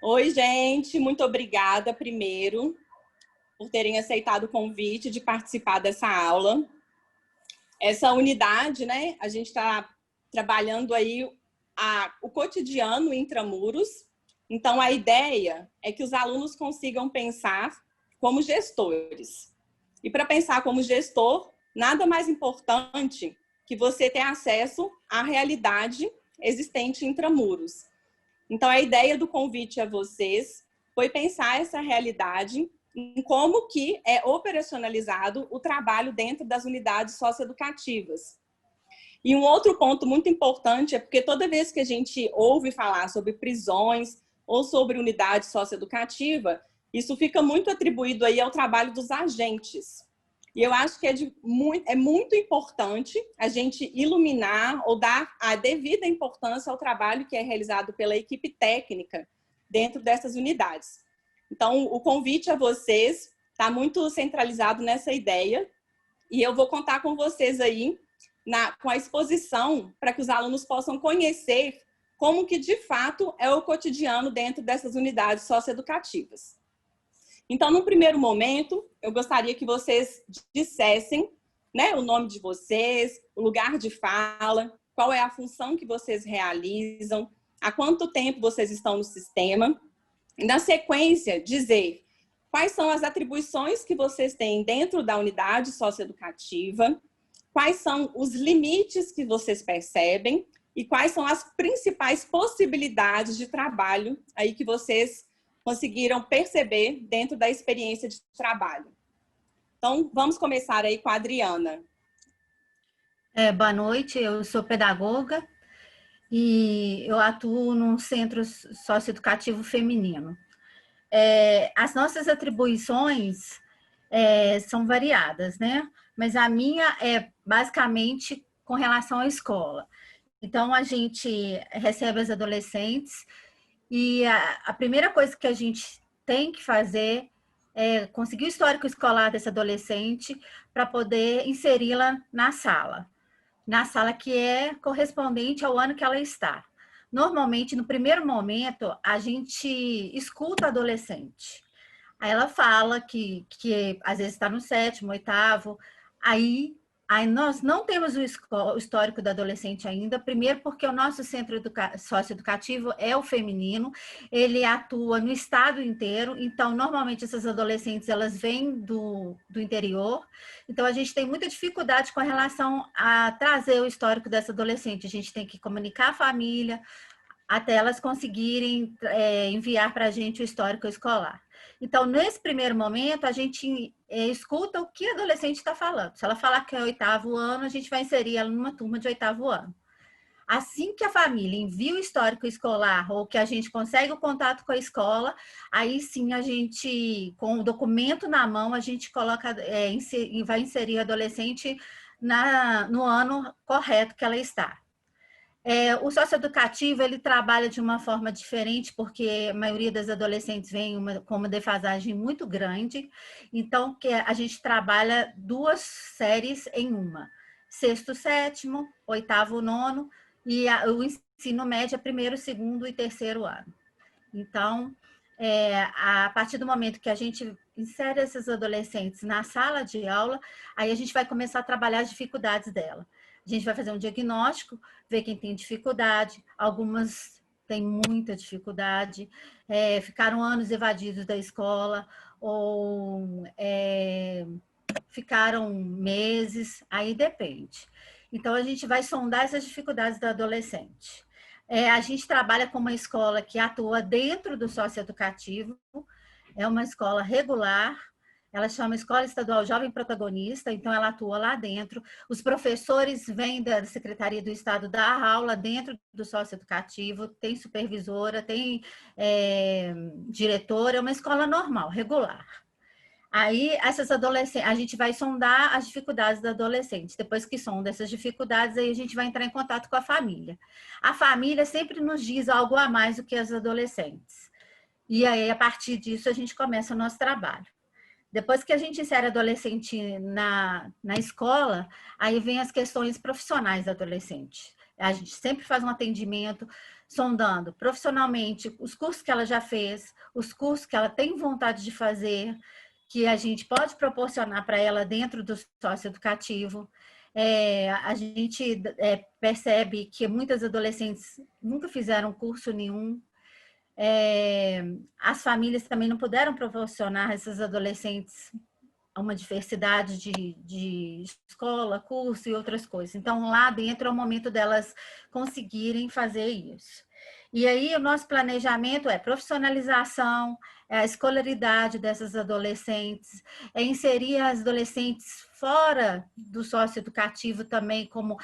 Oi, gente, muito obrigada primeiro por terem aceitado o convite de participar dessa aula. Essa unidade, né, a gente está trabalhando aí o cotidiano intramuros. Então, a ideia é que os alunos consigam pensar como gestores. E para pensar como gestor, nada mais importante que você ter acesso à realidade existente intramuros. Então, a ideia do convite a vocês foi pensar essa realidade em como que é operacionalizado o trabalho dentro das unidades socioeducativas. E um outro ponto muito importante é porque toda vez que a gente ouve falar sobre prisões ou sobre unidade socioeducativa, isso fica muito atribuído aí ao trabalho dos agentes. E eu acho que é muito importante a gente iluminar ou dar a devida importância ao trabalho que é realizado pela equipe técnica dentro dessas unidades. Então, o convite a vocês está muito centralizado nessa ideia e eu vou contar com vocês aí com a exposição para que os alunos possam conhecer como que, de fato, é o cotidiano dentro dessas unidades socioeducativas. Então, no primeiro momento, eu gostaria que vocês dissessem, né, o nome de vocês, o lugar de fala, qual é a função que vocês realizam, há quanto tempo vocês estão no sistema. E, na sequência, dizer quais são as atribuições que vocês têm dentro da unidade socioeducativa, quais são os limites que vocês percebem e quais são as principais possibilidades de trabalho aí que vocês conseguiram perceber dentro da experiência de trabalho. Então, vamos começar aí com a Adriana. Boa noite, eu sou pedagoga e eu atuo num centro socioeducativo feminino. As nossas atribuições são variadas, né? Mas a minha é basicamente com relação à escola. Então, a gente recebe as adolescentes e a primeira coisa que a gente tem que fazer é conseguir o histórico escolar dessa adolescente para poder inseri-la na sala que é correspondente ao ano que ela está. Normalmente, no primeiro momento, a gente escuta a adolescente. Aí ela fala que às vezes está no sétimo, oitavo, aí nós não temos o histórico da adolescente ainda, primeiro porque o nosso centro socioeducativo é o feminino, ele atua no estado inteiro, então normalmente essas adolescentes elas vêm do interior, então a gente tem muita dificuldade com relação a trazer o histórico dessa adolescente, a gente tem que comunicar a família, até elas conseguirem enviar para a gente o histórico escolar. Então, nesse primeiro momento, a gente escuta o que a adolescente está falando. Se ela falar que é oitavo ano, a gente vai inserir ela numa turma de oitavo ano. Assim que a família envia o histórico escolar ou que a gente consegue o contato com a escola, aí sim a gente, com o documento na mão, a gente coloca, vai inserir a adolescente no ano correto que ela está. O socioeducativo, ele trabalha de uma forma diferente, porque a maioria das adolescentes vem com uma defasagem muito grande, então que a gente trabalha 2 séries em uma, sexto, sétimo, oitavo, nono, e o ensino médio é primeiro, segundo e terceiro ano. Então, a partir do momento que a gente insere esses adolescentes na sala de aula, aí a gente vai começar a trabalhar as dificuldades dela. A gente vai fazer um diagnóstico, ver quem tem dificuldade, algumas têm muita dificuldade, ficaram anos evadidos da escola, ou ficaram meses, aí depende. Então, a gente vai sondar essas dificuldades da adolescente. A gente trabalha com uma escola que atua dentro do socioeducativo, é uma escola regular, ela chama Escola Estadual Jovem Protagonista, então ela atua lá dentro. Os professores vêm da Secretaria do Estado dar aula dentro do socioeducativo, tem supervisora, tem diretora, é uma escola normal, regular. Aí, essas adolescentes, a gente vai sondar as dificuldades da adolescente. Depois que sonda essas dificuldades, aí a gente vai entrar em contato com a família. A família sempre nos diz algo a mais do que as adolescentes. E aí, a partir disso, a gente começa o nosso trabalho. Depois que a gente insere adolescente na escola, aí vem as questões profissionais da adolescente. A gente sempre faz um atendimento sondando profissionalmente os cursos que ela já fez, os cursos que ela tem vontade de fazer, que a gente pode proporcionar para ela dentro do socioeducativo. A gente percebe que muitas adolescentes nunca fizeram curso nenhum. As famílias também não puderam proporcionar a esses adolescentes uma diversidade de escola, curso e outras coisas. Então, lá dentro é o momento delas conseguirem fazer isso. E aí, o nosso planejamento é profissionalização, é a escolaridade dessas adolescentes, é inserir as adolescentes fora do socioeducativo também, como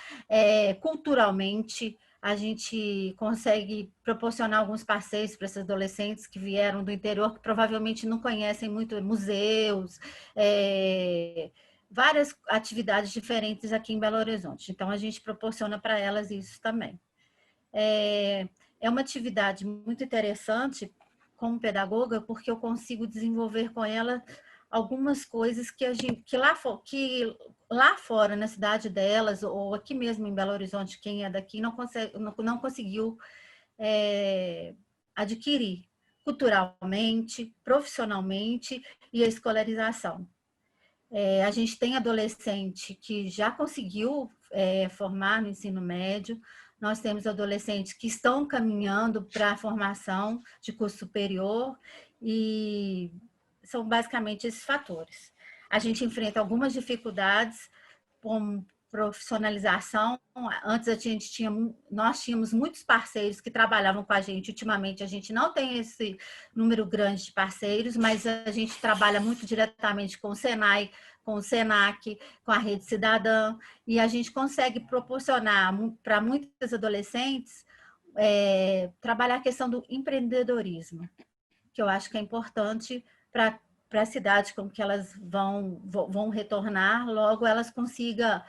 culturalmente. A gente consegue proporcionar alguns passeios para esses adolescentes que vieram do interior, que provavelmente não conhecem muito museus, várias atividades diferentes aqui em Belo Horizonte. Então, a gente proporciona para elas isso também. É uma atividade muito interessante como pedagoga, porque eu consigo desenvolver com ela algumas coisas que lá fora, na cidade delas, ou aqui mesmo em Belo Horizonte, quem é daqui não conseguiu adquirir culturalmente, profissionalmente e a escolarização. A gente tem adolescente que já conseguiu formar no ensino médio, nós temos adolescentes que estão caminhando para a formação de curso superior e são basicamente esses fatores. A gente enfrenta algumas dificuldades como profissionalização. Antes nós tínhamos muitos parceiros que trabalhavam com a gente. Ultimamente a gente não tem esse número grande de parceiros, mas a gente trabalha muito diretamente com o Senai, com o Senac, com a Rede Cidadã, e a gente consegue proporcionar para muitas adolescentes trabalhar a questão do empreendedorismo, que eu acho que é importante para a cidade com que elas vão retornar, logo elas consigam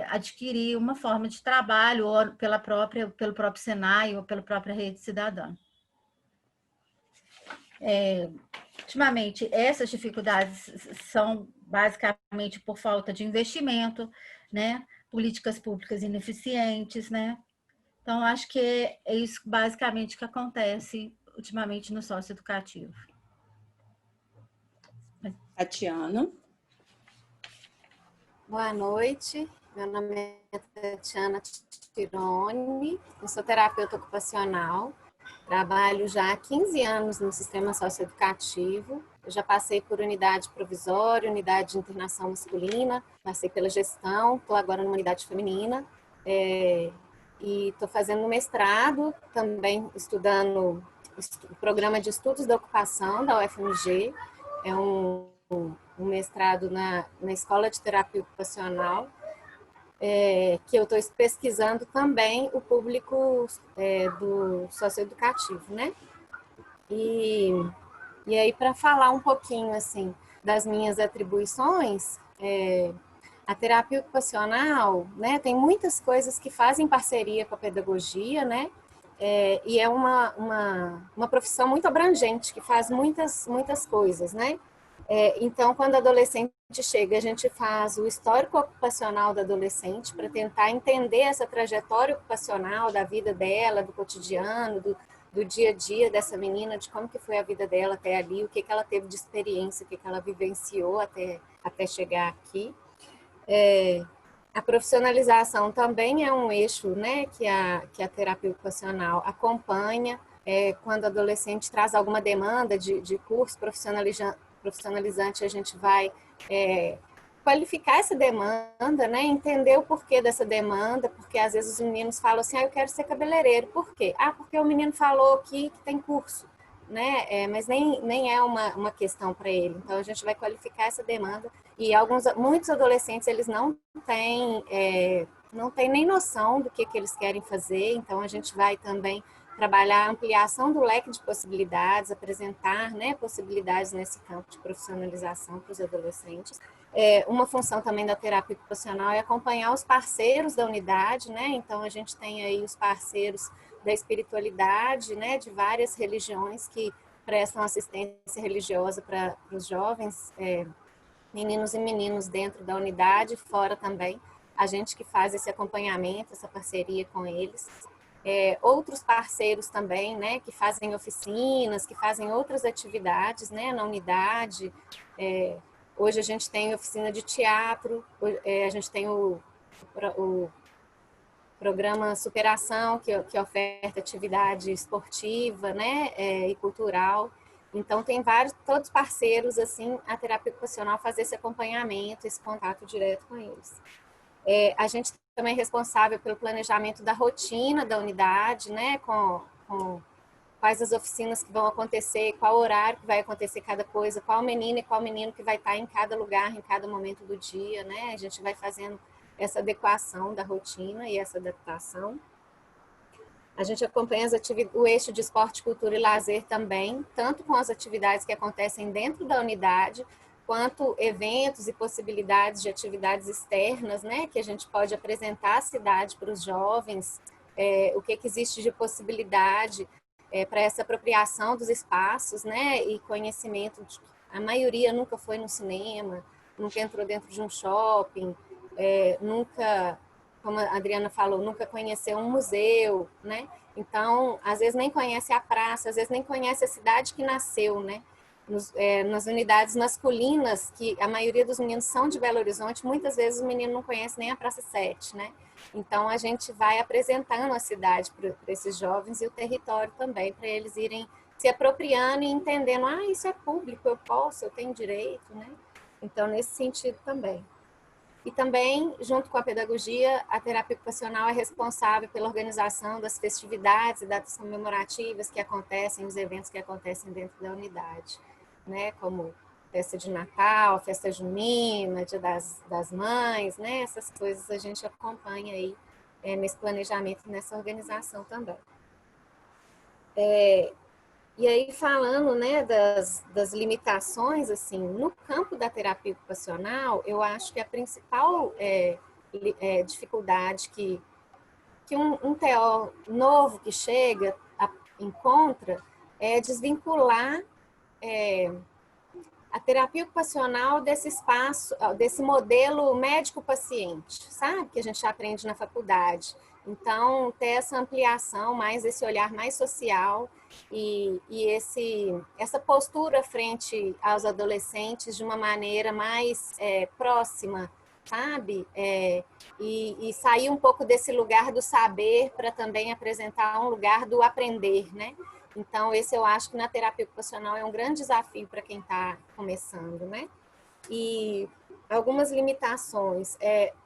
adquirir uma forma de trabalho ou pelo próprio Senai ou pela própria Rede Cidadã. Ultimamente, essas dificuldades são basicamente por falta de investimento, né? Políticas públicas ineficientes, né? Então, acho que é isso basicamente que acontece ultimamente no socioeducativo. Tatiana. Boa noite, meu nome é Tatiana Tironi, eu sou terapeuta ocupacional, trabalho já há 15 anos no sistema socioeducativo, eu já passei por unidade provisória, unidade de internação masculina, passei pela gestão, estou agora numa unidade feminina, e estou fazendo um mestrado, também estudando o programa de estudos da ocupação da UFMG, é um mestrado na Escola de Terapia Ocupacional, que eu estou pesquisando também o público do socioeducativo, né? E aí, para falar um pouquinho, assim, das minhas atribuições, a terapia ocupacional, né, tem muitas coisas que fazem parceria com a pedagogia, né? E é uma profissão muito abrangente, que faz muitas coisas, né? Então, quando a adolescente chega, a gente faz o histórico ocupacional da adolescente para tentar entender essa trajetória ocupacional da vida dela, do cotidiano, do dia a dia dessa menina, de como que foi a vida dela até ali, o que ela teve de experiência, o que ela vivenciou até chegar aqui. A profissionalização também é um eixo, né, que a terapia ocupacional acompanha. Quando o adolescente traz alguma demanda de curso profissionalizante, a gente vai qualificar essa demanda, né? Entender o porquê dessa demanda, porque às vezes os meninos falam assim, eu quero ser cabeleireiro. Por quê? Porque o menino falou aqui que tem curso, né? Mas nem é uma questão para ele. Então, a gente vai qualificar essa demanda e muitos adolescentes, eles não têm nem noção do que eles querem fazer, então a gente vai também trabalhar a ampliação do leque de possibilidades, apresentar, né, possibilidades nesse campo de profissionalização para os adolescentes. Uma função também da terapia ocupacional é acompanhar os parceiros da unidade, né? Então a gente tem aí os parceiros da espiritualidade, né, de várias religiões que prestam assistência religiosa para os jovens, meninos e meninos dentro da unidade, fora também, a gente que faz esse acompanhamento, essa parceria com eles. outros parceiros também, né, que fazem oficinas, que fazem outras atividades, né, na unidade. Hoje a gente tem oficina de teatro, a gente tem o programa Superação, que oferta atividade esportiva, né, e cultural. Então, tem todos parceiros, assim, a terapia ocupacional fazer esse acompanhamento, esse contato direto com eles. A gente também é responsável pelo planejamento da rotina da unidade, né, com quais as oficinas que vão acontecer, qual horário que vai acontecer cada coisa, qual menina e qual menino que vai estar em cada lugar, em cada momento do dia, né? A gente vai fazendo essa adequação da rotina e essa adaptação. A gente acompanha o eixo de esporte, cultura e lazer também, tanto com as atividades que acontecem dentro da unidade, quanto eventos e possibilidades de atividades externas, né? Que a gente pode apresentar à cidade para os jovens, o que existe de possibilidade para essa apropriação dos espaços, né? E conhecimento de a maioria nunca foi no cinema, nunca entrou dentro de um shopping, nunca, como a Adriana falou, nunca conheceu um museu, né? Então, às vezes nem conhece a praça, às vezes nem conhece a cidade que nasceu, né? Nas unidades masculinas, que a maioria dos meninos são de Belo Horizonte, muitas vezes o menino não conhece nem a Praça 7, né? Então, a gente vai apresentando a cidade para esses jovens e o território também, para eles irem se apropriando e entendendo, isso é público, eu posso, eu tenho direito, né? Então, nesse sentido também. E também, junto com a pedagogia, a terapia ocupacional é responsável pela organização das festividades e datas comemorativas que acontecem, os eventos que acontecem dentro da unidade, né? Como festa de Natal, festa junina, Dia das Mães, né? Essas coisas a gente acompanha aí nesse planejamento, nessa organização também. E aí, falando, né, das limitações, assim, no campo da terapia ocupacional, eu acho que a principal dificuldade que um TO novo que chega encontra é desvincular a terapia ocupacional desse espaço, desse modelo médico-paciente, sabe? Que a gente aprende na faculdade. Então, ter essa ampliação, mais esse olhar mais social e essa postura frente aos adolescentes de uma maneira mais próxima, sabe? E sair um pouco desse lugar do saber para também apresentar um lugar do aprender, né? Então, esse eu acho que na terapia ocupacional é um grande desafio para quem está começando, né? E algumas limitações.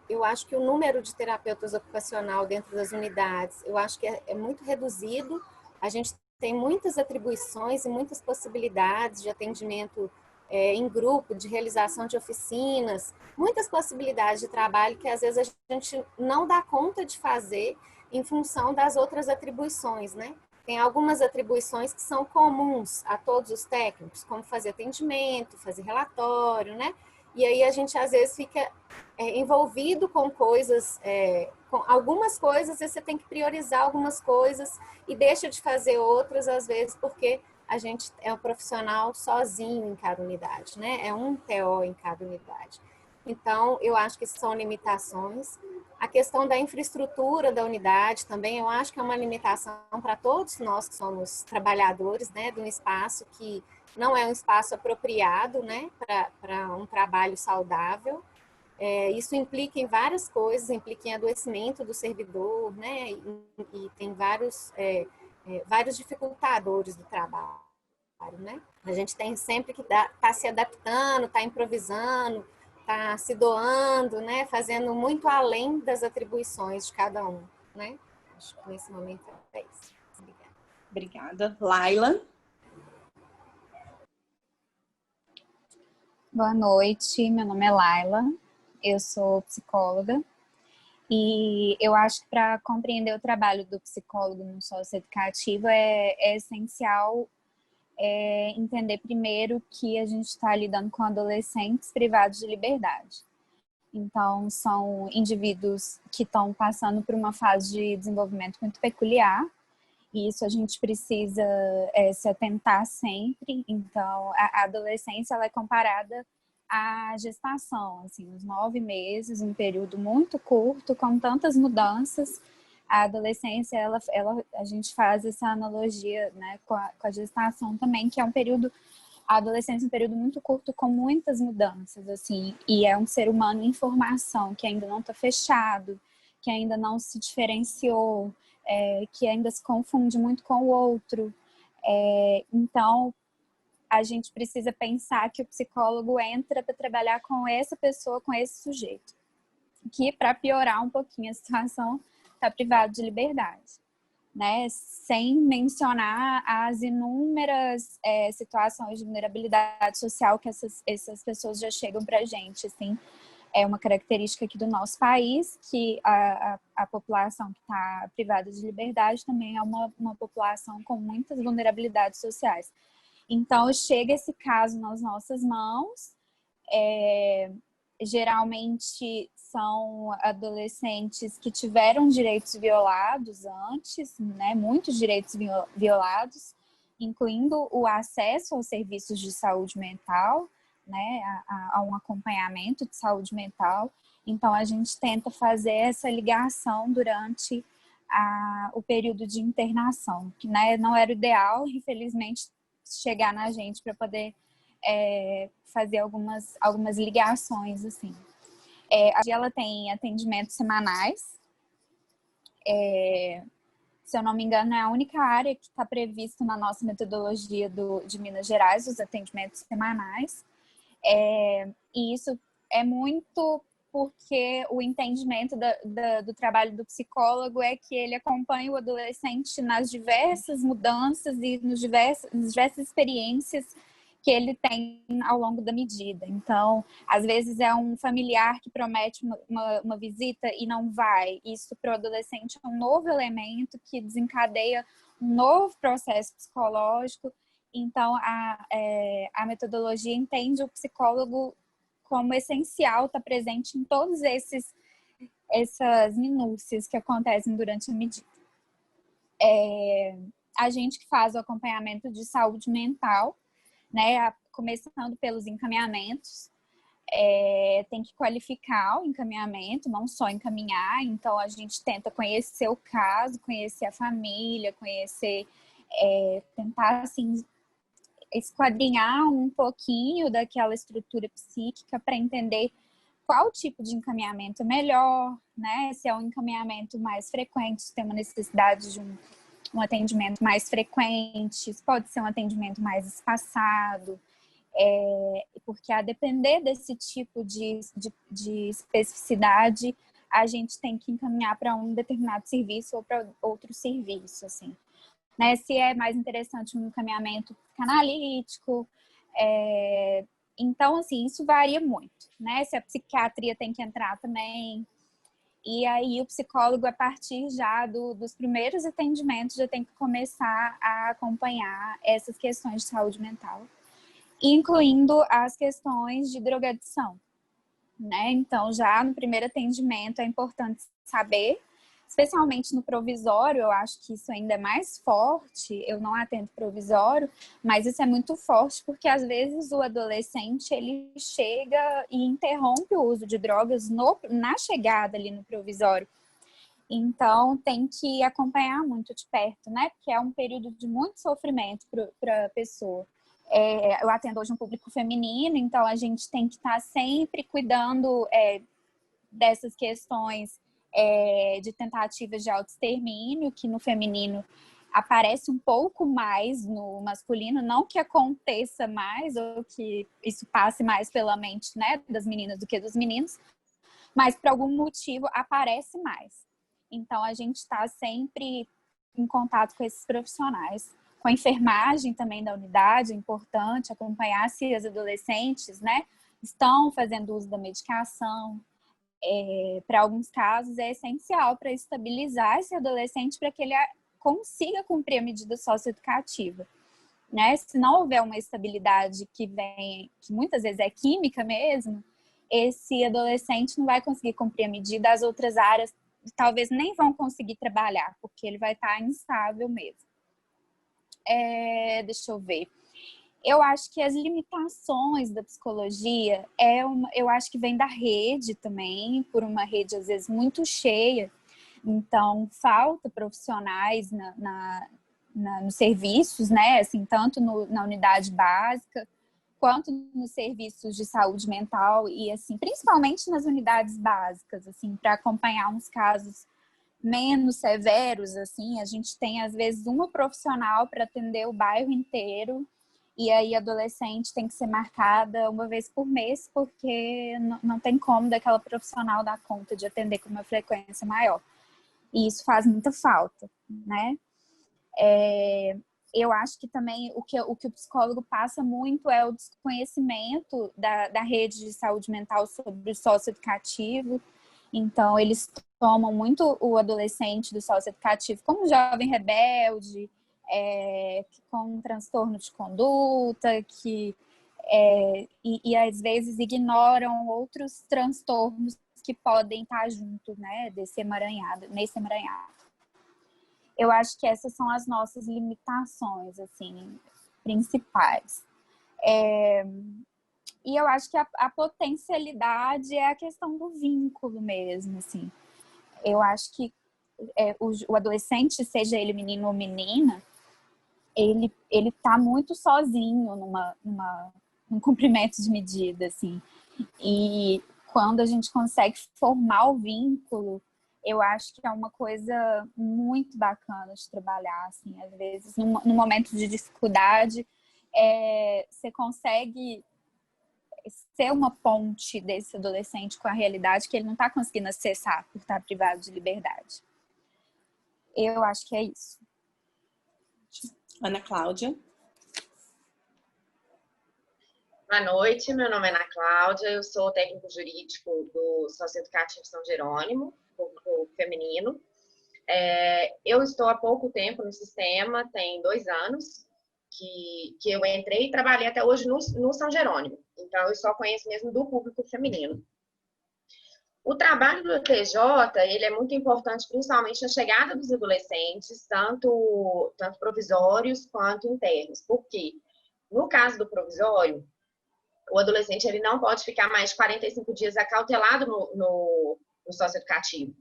Eu acho que o número de terapeutas ocupacional dentro das unidades, eu acho que é muito reduzido. A gente tem muitas atribuições e muitas possibilidades de atendimento em grupo, de realização de oficinas, muitas possibilidades de trabalho que às vezes a gente não dá conta de fazer em função das outras atribuições, né? Tem algumas atribuições que são comuns a todos os técnicos, como fazer atendimento, fazer relatório, né? E aí a gente às vezes fica envolvido com coisas, com algumas coisas, e você tem que priorizar algumas coisas e deixa de fazer outras, às vezes, porque a gente é um profissional sozinho em cada unidade, né? É um TO em cada unidade. Então, eu acho que são limitações. A questão da infraestrutura da unidade também, eu acho que é uma limitação para todos nós que somos trabalhadores, né, de um espaço que não é um espaço apropriado, né, para um trabalho saudável. Isso implica em várias coisas, implica em adoecimento do servidor, né, e tem vários dificultadores do trabalho, né. A gente tem sempre que estar se adaptando, estar improvisando, tá se doando, né, fazendo muito além das atribuições de cada um, né? Acho que nesse momento é isso. Obrigada. Laila? Boa noite, meu nome é Laila, eu sou psicóloga e eu acho que para compreender o trabalho do psicólogo no socioeducativo é essencial entender primeiro que a gente está lidando com adolescentes privados de liberdade. Então, são indivíduos que estão passando por uma fase de desenvolvimento muito peculiar, e isso a gente precisa se atentar sempre. Então, a adolescência ela é comparada à gestação, assim, os 9 meses, um período muito curto, com tantas mudanças, a adolescência, a gente faz essa analogia, né, com a gestação também, que é a adolescência é um período muito curto com muitas mudanças, assim, e é um ser humano em formação, que ainda não está fechado, que ainda não se diferenciou, que ainda se confunde muito com o outro. Então, a gente precisa pensar que o psicólogo entra para trabalhar com essa pessoa, com esse sujeito, que, para piorar um pouquinho a situação, está privado de liberdade, né? Sem mencionar as inúmeras situações de vulnerabilidade social que essas pessoas já chegam para a gente, assim. É uma característica aqui do nosso país, que a população que está privada de liberdade também é uma população com muitas vulnerabilidades sociais. Então, chega esse caso nas nossas mãos, geralmente são adolescentes que tiveram direitos violados antes, né? Muitos direitos violados, incluindo o acesso aos serviços de saúde mental, né? A um acompanhamento de saúde mental. Então, a gente tenta fazer essa ligação durante o período de internação, que, né, não era o ideal, infelizmente, chegar na gente para poder fazer algumas ligações, assim. Ela tem atendimentos semanais. Se eu não me engano, é a única área que está previsto na nossa metodologia de Minas Gerais, os atendimentos semanais. E isso é muito porque o entendimento do trabalho do psicólogo é que ele acompanha o adolescente nas diversas mudanças e nas diversas experiências que ele tem ao longo da medida. Então, às vezes é um familiar que promete uma visita e não vai. Isso para o adolescente é um novo elemento que desencadeia um novo processo psicológico. Então, a metodologia entende o psicólogo como essencial, está presente em todas essas minúcias que acontecem durante a medida. A gente que faz o acompanhamento de saúde mental, né, começando pelos encaminhamentos, tem que qualificar o encaminhamento, não só encaminhar. Então, a gente tenta conhecer o caso, conhecer a família, tentar, assim, esquadrinhar um pouquinho daquela estrutura psíquica para entender qual tipo de encaminhamento é melhor, né? Se é um encaminhamento mais frequente, se tem uma necessidade de um atendimento mais frequente, pode ser um atendimento mais espaçado, porque a depender desse tipo de especificidade, a gente tem que encaminhar para um determinado serviço ou para outro serviço, assim. Né, se é mais interessante um encaminhamento psicanalítico. Então, assim, isso varia muito, né? Se a psiquiatria tem que entrar também. E aí o psicólogo, a partir já dos primeiros atendimentos, já tem que começar a acompanhar essas questões de saúde mental, incluindo as questões de drogadição, né? Então, já no primeiro atendimento é importante saber, especialmente no provisório, eu acho que isso ainda é mais forte. Eu não atendo provisório, mas isso é muito forte porque às vezes o adolescente ele chega e interrompe o uso de drogas na chegada ali no provisório. Então tem que acompanhar muito de perto, né? Porque é um período de muito sofrimento para a pessoa. Eu atendo hoje um público feminino, então a gente tem que estar sempre cuidando dessas questões de tentativas de autoextermínio, que no feminino aparece um pouco mais, no masculino, não que aconteça mais ou que isso passe mais pela mente, né, das meninas do que dos meninos, mas por algum motivo aparece mais. Então a gente está sempre em contato com esses profissionais. Com a enfermagem também da unidade, é importante acompanhar se as adolescentes, né, estão fazendo uso da medicação. Para alguns casos é essencial para estabilizar esse adolescente para que ele consiga cumprir a medida socioeducativa, né? Se não houver uma estabilidade que muitas vezes é química mesmo, esse adolescente não vai conseguir cumprir a medida, as outras áreas talvez nem vão conseguir trabalhar, porque ele vai estar instável mesmo. Deixa eu ver. Eu acho que as limitações da psicologia eu acho que vem da rede também, por uma rede às vezes muito cheia, Então, falta profissionais nos serviços, né? Assim, tanto na unidade básica, quanto nos serviços de saúde mental e, assim, principalmente nas unidades básicas, assim, para acompanhar uns casos menos severos, assim, a gente tem, às vezes, uma profissional para atender o bairro inteiro, e aí a adolescente tem que ser marcada uma vez por mês, porque não tem como daquela profissional dar conta de atender com uma frequência maior. E isso faz muita falta, né? Eu acho que também o que o psicólogo passa muito é o desconhecimento da rede de saúde mental sobre o socioeducativo. Então, eles tomam muito o adolescente do socioeducativo como jovem rebelde, com um transtorno de conduta, e às vezes ignoram outros transtornos que podem estar junto, né, nesse emaranhado. Eu acho que essas são as nossas limitações, assim, principais. E eu acho que a potencialidade é a questão do vínculo mesmo, assim. Eu acho que o adolescente, seja ele menino ou menina, ele tá muito sozinho num cumprimento de medida, assim. E quando a gente consegue formar o vínculo, eu acho que é uma coisa muito bacana de trabalhar, assim. Às vezes, num momento de dificuldade, você consegue ser uma ponte desse adolescente com a realidade que ele não está conseguindo acessar por estar privado de liberdade. Eu acho que é isso. Ana Cláudia. Boa noite, meu nome é Ana Cláudia, eu sou técnico jurídico do Socioeducativo São Jerônimo, público feminino. Eu estou há pouco tempo no sistema, tem 2 anos que eu entrei e trabalhei até hoje no São Jerônimo, então eu só conheço mesmo do público feminino. O trabalho do TJ, ele é muito importante, principalmente na chegada dos adolescentes, tanto provisórios quanto internos. Por quê? No caso do provisório, o adolescente ele não pode ficar mais de 45 dias acautelado no socioeducativo.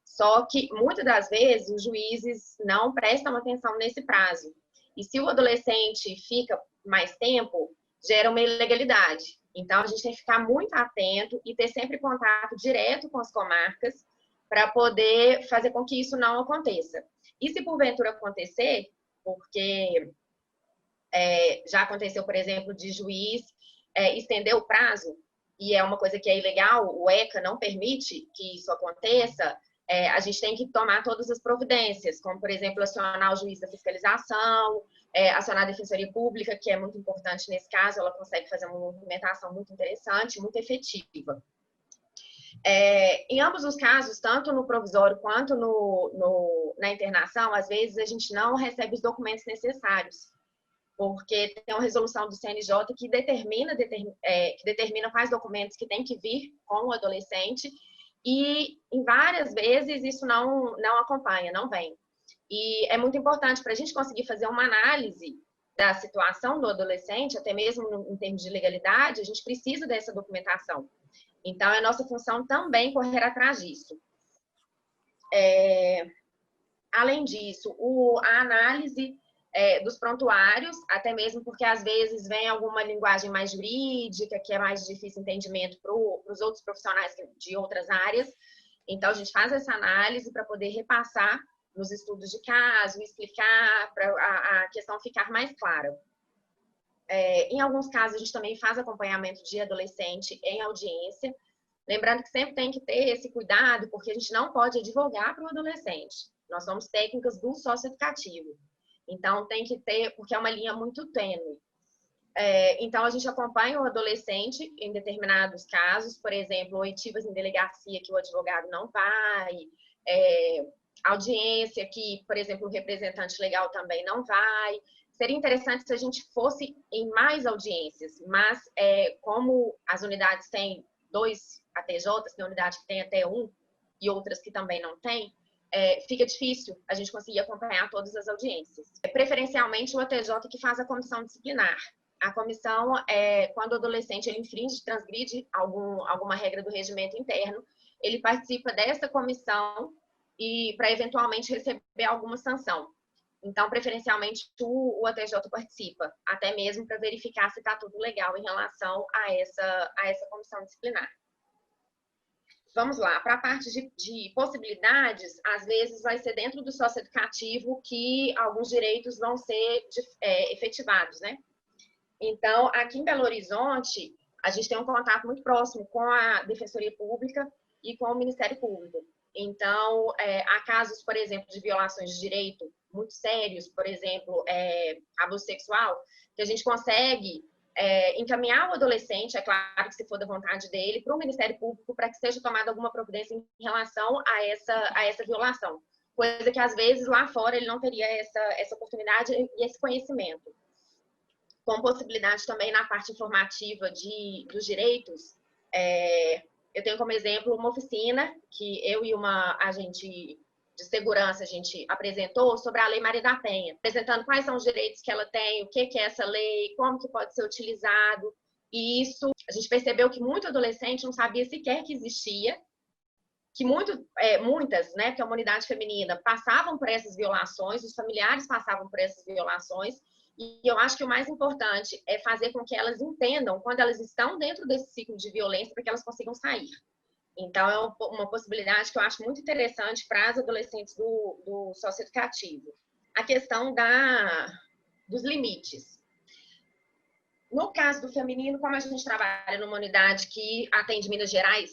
Só que, muitas das vezes, os juízes não prestam atenção nesse prazo. E se o adolescente fica mais tempo, gera uma ilegalidade. Então, a gente tem que ficar muito atento e ter sempre contato direto com as comarcas para poder fazer com que isso não aconteça. E se porventura acontecer, porque já aconteceu, por exemplo, de juiz estender o prazo, e é uma coisa que é ilegal, o ECA não permite que isso aconteça, a gente tem que tomar todas as providências, como, por exemplo, acionar o juiz da fiscalização, acionar a Defensoria Pública, que é muito importante nesse caso, ela consegue fazer uma movimentação muito interessante, muito efetiva. Em ambos os casos, tanto no provisório quanto na internação, às vezes a gente não recebe os documentos necessários, porque tem uma resolução do CNJ que determina quais documentos que tem que vir com o adolescente, e em várias vezes isso não acompanha, não vem. E é muito importante para a gente conseguir fazer uma análise da situação do adolescente, até mesmo em termos de legalidade, a gente precisa dessa documentação. Então, é nossa função também correr atrás disso. Além disso, a análise dos prontuários, até mesmo porque às vezes vem alguma linguagem mais jurídica, que é mais de difícil entendimento para os outros profissionais de outras áreas. Então, a gente faz essa análise para poder repassar nos estudos de caso, explicar para a questão ficar mais clara. Em alguns casos, a gente também faz acompanhamento de adolescente em audiência, lembrando que sempre tem que ter esse cuidado, porque a gente não pode advogar para o adolescente. Nós somos técnicas do socioeducativo. Então, tem que ter, porque é uma linha muito tênue. Então, a gente acompanha o adolescente em determinados casos, por exemplo, oitivas em delegacia que o advogado não vai, audiência que, por exemplo, o representante legal também não vai. Seria interessante se a gente fosse em mais audiências, mas como as unidades têm 2 ATJs, tem unidade que tem até 1 e outras que também não tem, fica difícil a gente conseguir acompanhar todas as audiências. Preferencialmente o ATJ que faz a comissão disciplinar. A comissão, quando o adolescente ele infringe, transgride alguma regra do regimento interno, ele participa dessa comissão e para eventualmente receber alguma sanção. Então, preferencialmente, o ATJ participa, até mesmo para verificar se está tudo legal em relação a essa comissão disciplinar. Vamos lá, para a parte de possibilidades, às vezes vai ser dentro do socioeducativo que alguns direitos vão ser efetivados, né? Então, aqui em Belo Horizonte, a gente tem um contato muito próximo com a Defensoria Pública e com o Ministério Público. Então, há casos, por exemplo, de violações de direito muito sérios, por exemplo, abuso sexual, que a gente consegue encaminhar o adolescente, é claro que se for da vontade dele, para o Ministério Público para que seja tomada alguma providência em relação a essa violação. Coisa que, às vezes, lá fora ele não teria essa oportunidade e esse conhecimento. Com possibilidade também na parte informativa dos direitos, eu tenho como exemplo uma oficina que eu e uma agente de segurança a gente apresentou sobre a Lei Maria da Penha, apresentando quais são os direitos que ela tem, o que é essa lei, como que pode ser utilizado. E isso, a gente percebeu que muito adolescente não sabia sequer que existia, que muitas, né, porque a comunidade feminina passavam por essas violações, os familiares passavam por essas violações, e eu acho que o mais importante é fazer com que elas entendam quando elas estão dentro desse ciclo de violência para que elas consigam sair. Então, é uma possibilidade que eu acho muito interessante para as adolescentes do socioeducativo. A questão dos limites. No caso do feminino, como a gente trabalha numa unidade que atende Minas Gerais,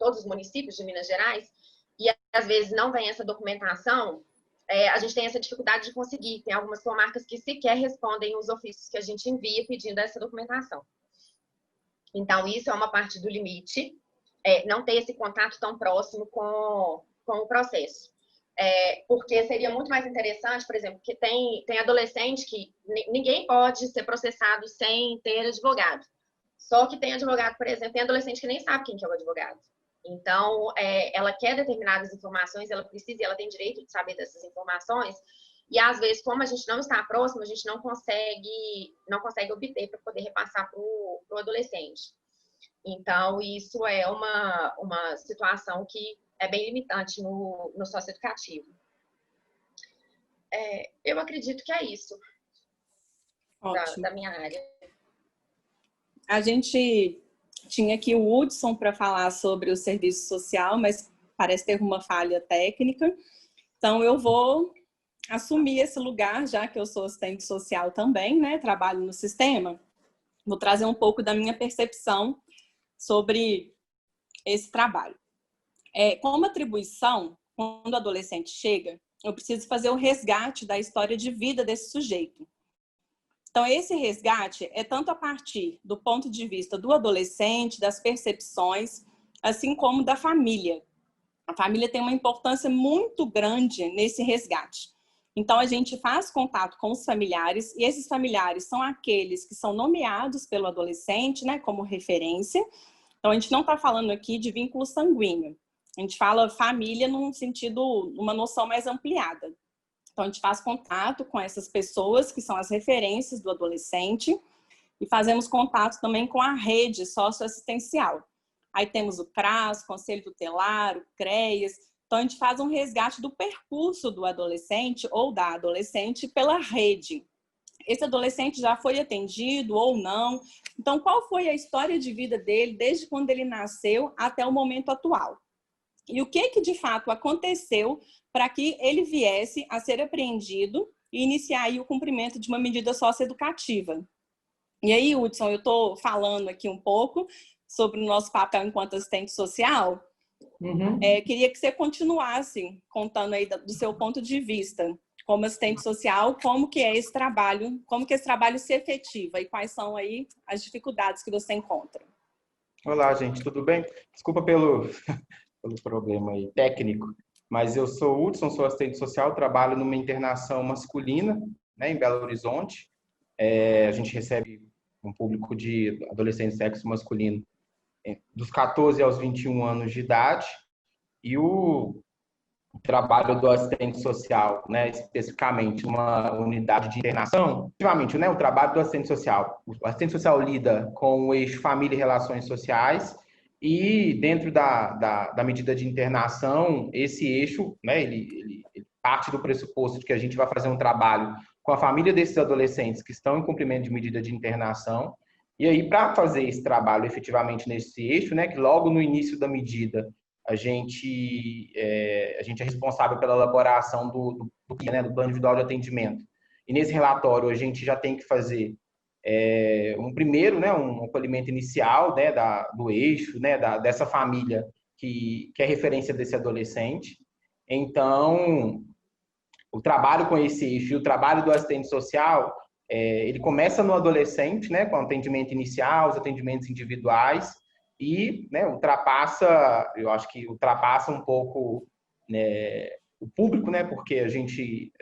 todos os municípios de Minas Gerais, e às vezes não vem essa documentação, a gente tem essa dificuldade de conseguir. Tem algumas comarcas que sequer respondem os ofícios que a gente envia pedindo essa documentação. Então, isso é uma parte do limite, não ter esse contato tão próximo com o processo. Porque seria muito mais interessante, por exemplo, que tem adolescente que ninguém pode ser processado sem ter advogado. Só que tem advogado, por exemplo, tem adolescente que nem sabe quem que é o advogado. Então, ela quer determinadas informações, ela precisa e ela tem direito de saber dessas informações, e às vezes, como a gente não está próximo, a gente não consegue obter para poder repassar para o adolescente. Então, isso é uma situação que é bem limitante no socioeducativo. Eu acredito que é isso da minha área. A gente tinha aqui o Hudson para falar sobre o serviço social, mas parece ter uma falha técnica. Então, eu vou assumir esse lugar, já que eu sou assistente social também, né? Trabalho no sistema. Vou trazer um pouco da minha percepção sobre esse trabalho. Como atribuição, quando o adolescente chega, eu preciso fazer o resgate da história de vida desse sujeito. Então, esse resgate é tanto a partir do ponto de vista do adolescente, das percepções, assim como da família. A família tem uma importância muito grande nesse resgate. Então, a gente faz contato com os familiares, e esses familiares são aqueles que são nomeados pelo adolescente, né, como referência. Então, a gente não está falando aqui de vínculo sanguíneo. A gente fala família num sentido, numa noção mais ampliada. Então, a gente faz contato com essas pessoas que são as referências do adolescente e fazemos contato também com a rede socioassistencial. Aí temos o CRAS, Conselho Tutelar, o CREAS. Então, a gente faz um resgate do percurso do adolescente ou da adolescente pela rede. Esse adolescente já foi atendido ou não? Então, qual foi a história de vida dele desde quando ele nasceu até o momento atual? E o que de fato aconteceu para que ele viesse a ser apreendido e iniciar aí o cumprimento de uma medida socioeducativa. E aí, Hudson, eu estou falando aqui um pouco sobre o nosso papel enquanto assistente social. Queria que você continuasse contando aí do seu ponto de vista como assistente social, como que é esse trabalho, como que esse trabalho se efetiva e quais são aí as dificuldades que você encontra. Olá, gente, tudo bem? Desculpa pelo problema aí técnico, mas eu sou o Hudson, sou assistente social, trabalho numa internação masculina, né, em Belo Horizonte. A gente recebe um público de adolescentes sexo masculino dos 14 aos 21 anos de idade, e o trabalho do assistente social, né, especificamente uma unidade de internação, efetivamente, né, o trabalho do assistente social. O assistente social lida com o eixo família e relações sociais, E dentro da medida de internação, esse eixo, né, ele parte do pressuposto de que a gente vai fazer um trabalho com a família desses adolescentes que estão em cumprimento de medida de internação. E aí, para fazer esse trabalho efetivamente nesse eixo, né, que logo no início da medida a gente é responsável pela elaboração do plano individual de atendimento. E nesse relatório a gente já tem que fazer um primeiro, né, um acolhimento inicial, né, do eixo, né, dessa família que é referência desse adolescente. Então, o trabalho com esse eixo e o trabalho do assistente social, ele começa no adolescente, né, com o atendimento inicial, os atendimentos individuais, e, né, eu acho que ultrapassa um pouco, né, o público, né, porque a gente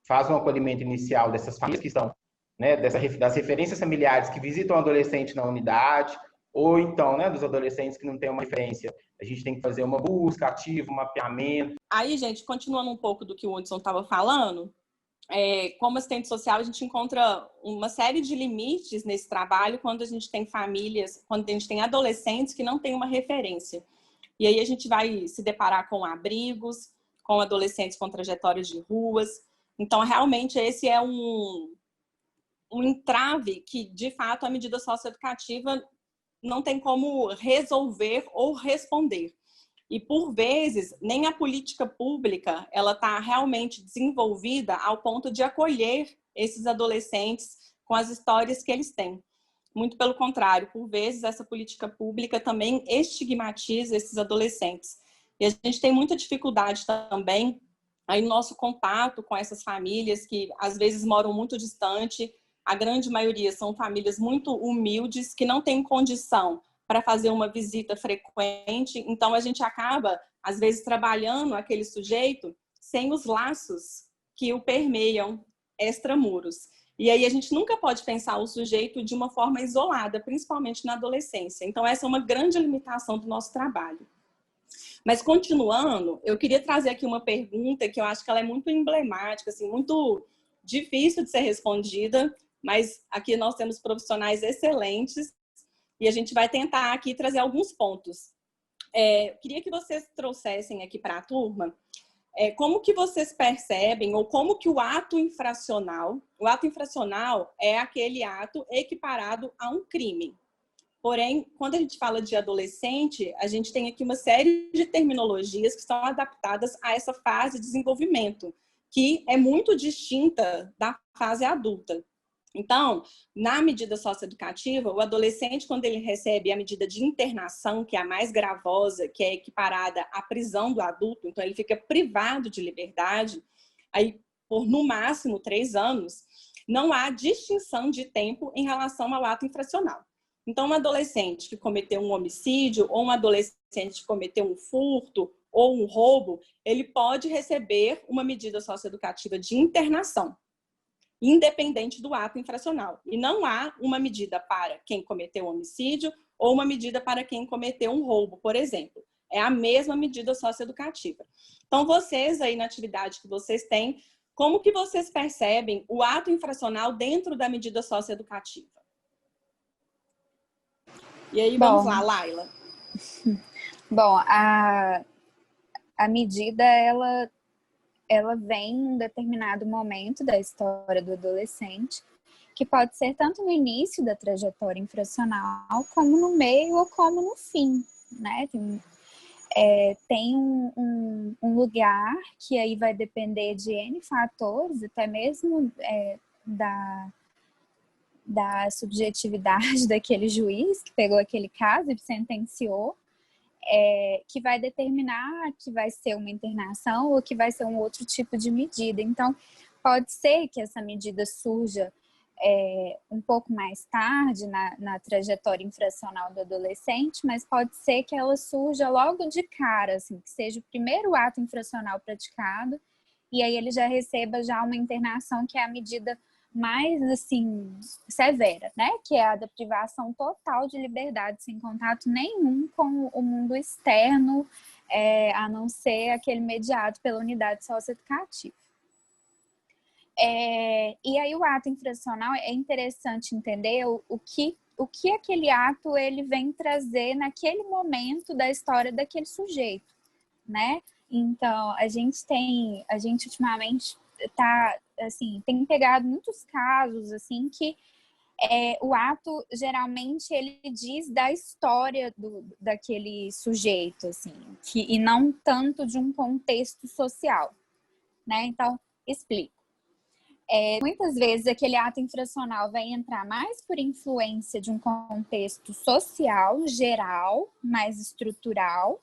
faz um acolhimento inicial dessas famílias que estão, né, das referências familiares que visitam o adolescente na unidade, ou então, né, dos adolescentes que não têm uma referência. A gente tem que fazer uma busca ativa, um mapeamento. Aí, gente, continuando um pouco do que o Hudson estava falando, como assistente social, a gente encontra uma série de limites nesse trabalho quando a gente tem famílias, quando a gente tem adolescentes que não têm uma referência. E aí a gente vai se deparar com abrigos, com adolescentes com trajetórias de ruas. Então, realmente, esse é um entrave que, de fato, a medida socioeducativa não tem como resolver ou responder. E, por vezes, nem a política pública ela está realmente desenvolvida ao ponto de acolher esses adolescentes com as histórias que eles têm. Muito pelo contrário, por vezes, essa política pública também estigmatiza esses adolescentes. E a gente tem muita dificuldade também aí no nosso contato com essas famílias que, às vezes, moram muito distante. A grande maioria são famílias muito humildes, que não têm condição para fazer uma visita frequente. Então, a gente acaba, às vezes, trabalhando aquele sujeito sem os laços que o permeiam extramuros. E aí a gente nunca pode pensar o sujeito de uma forma isolada, principalmente na adolescência. Então, essa é uma grande limitação do nosso trabalho. Mas, continuando, eu queria trazer aqui uma pergunta que eu acho que ela é muito emblemática, assim, muito difícil de ser respondida, mas aqui nós temos profissionais excelentes e a gente vai tentar aqui trazer alguns pontos. Queria que vocês trouxessem aqui para a turma como que vocês percebem, ou como que o ato infracional é aquele ato equiparado a um crime. Porém, quando a gente fala de adolescente, a gente tem aqui uma série de terminologias que estão adaptadas a essa fase de desenvolvimento, que é muito distinta da fase adulta. Então, na medida socioeducativa, o adolescente, quando ele recebe a medida de internação, que é a mais gravosa, que é equiparada à prisão do adulto, então ele fica privado de liberdade, aí por no máximo 3 anos, não há distinção de tempo em relação ao ato infracional. Então, um adolescente que cometeu um homicídio, ou um adolescente que cometeu um furto, ou um roubo, ele pode receber uma medida socioeducativa de internação, independente do ato infracional. E não há uma medida para quem cometeu um homicídio ou uma medida para quem cometeu um roubo, por exemplo. É a mesma medida socioeducativa. Então, vocês aí na atividade que vocês têm, como que vocês percebem o ato infracional dentro da medida socioeducativa? E aí, vamos lá, Laila. Bom, a medida, ela vem em um determinado momento da história do adolescente, que pode ser tanto no início da trajetória infracional, como no meio ou como no fim, né? Tem um lugar que aí vai depender de N fatores, até mesmo da subjetividade daquele juiz que pegou aquele caso e sentenciou, que vai determinar que vai ser uma internação ou que vai ser um outro tipo de medida. Então, pode ser que essa medida surja um pouco mais tarde na trajetória infracional do adolescente, mas pode ser que ela surja logo de cara, assim, que seja o primeiro ato infracional praticado, e aí ele já receba já uma internação que é a medida mais, assim, severa, né? Que é a da privação total de liberdade, sem contato nenhum com o mundo externo, a não ser aquele mediado pela unidade socioeducativa. E aí o ato infracional é interessante entender o o que aquele ato ele vem trazer naquele momento da história daquele sujeito, né? Então, a gente ultimamente assim, tem pegado muitos casos, assim, que o ato, geralmente, ele diz da história daquele sujeito, assim, e não tanto de um contexto social, né? Então, explico. Muitas vezes, aquele ato infracional vai entrar mais por influência de um contexto social, geral, mais estrutural,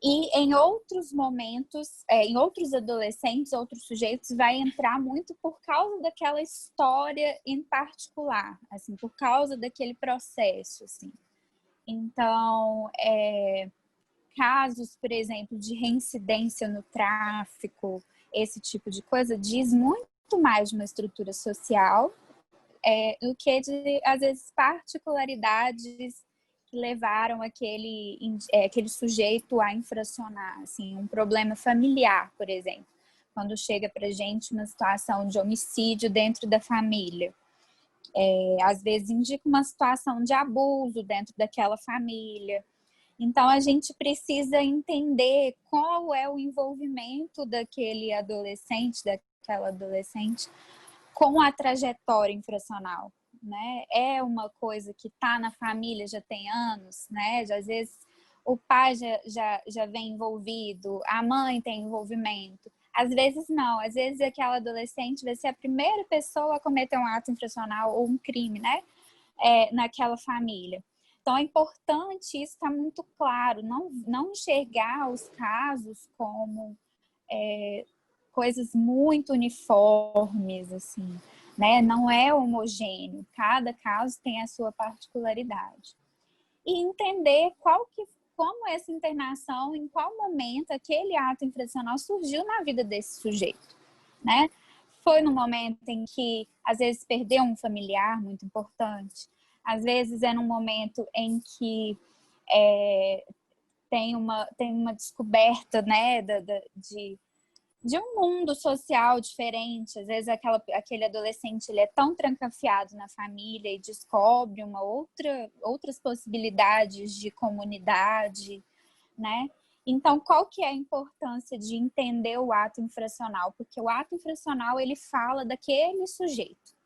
e em outros momentos, em outros adolescentes, outros sujeitos, vai entrar muito por causa daquela história em particular, assim, por causa daquele processo, assim. Então, casos, por exemplo, de reincidência no tráfico, esse tipo de coisa, diz muito mais de uma estrutura social do que de, às vezes, particularidades que levaram aquele sujeito a infracionar, assim, um problema familiar, por exemplo, quando chega para a gente uma situação de homicídio dentro da família. Às vezes indica uma situação de abuso dentro daquela família. Então, a gente precisa entender qual é o envolvimento daquele adolescente, daquela adolescente, com a trajetória infracional, né? É uma coisa que está na família já tem anos, né? Às vezes o pai já vem envolvido, a mãe tem envolvimento. Às vezes não, às vezes aquela adolescente vai ser a primeira pessoa a cometer um ato infracional ou um crime, né? Naquela família. Então é importante isso estar muito claro, não enxergar os casos como coisas muito uniformes, assim, né? Não é homogêneo, cada caso tem a sua particularidade. E entender como essa internação, em qual momento aquele ato infracional surgiu na vida desse sujeito, né? Foi no momento em que, às vezes, perdeu um familiar muito importante, às vezes é num momento em que tem uma descoberta, né, de um mundo social diferente. Às vezes aquele adolescente ele é tão trancafiado na família e descobre outras possibilidades de comunidade, né? Então, qual que é a importância de entender o ato infracional? Porque o ato infracional, ele fala daquele sujeito,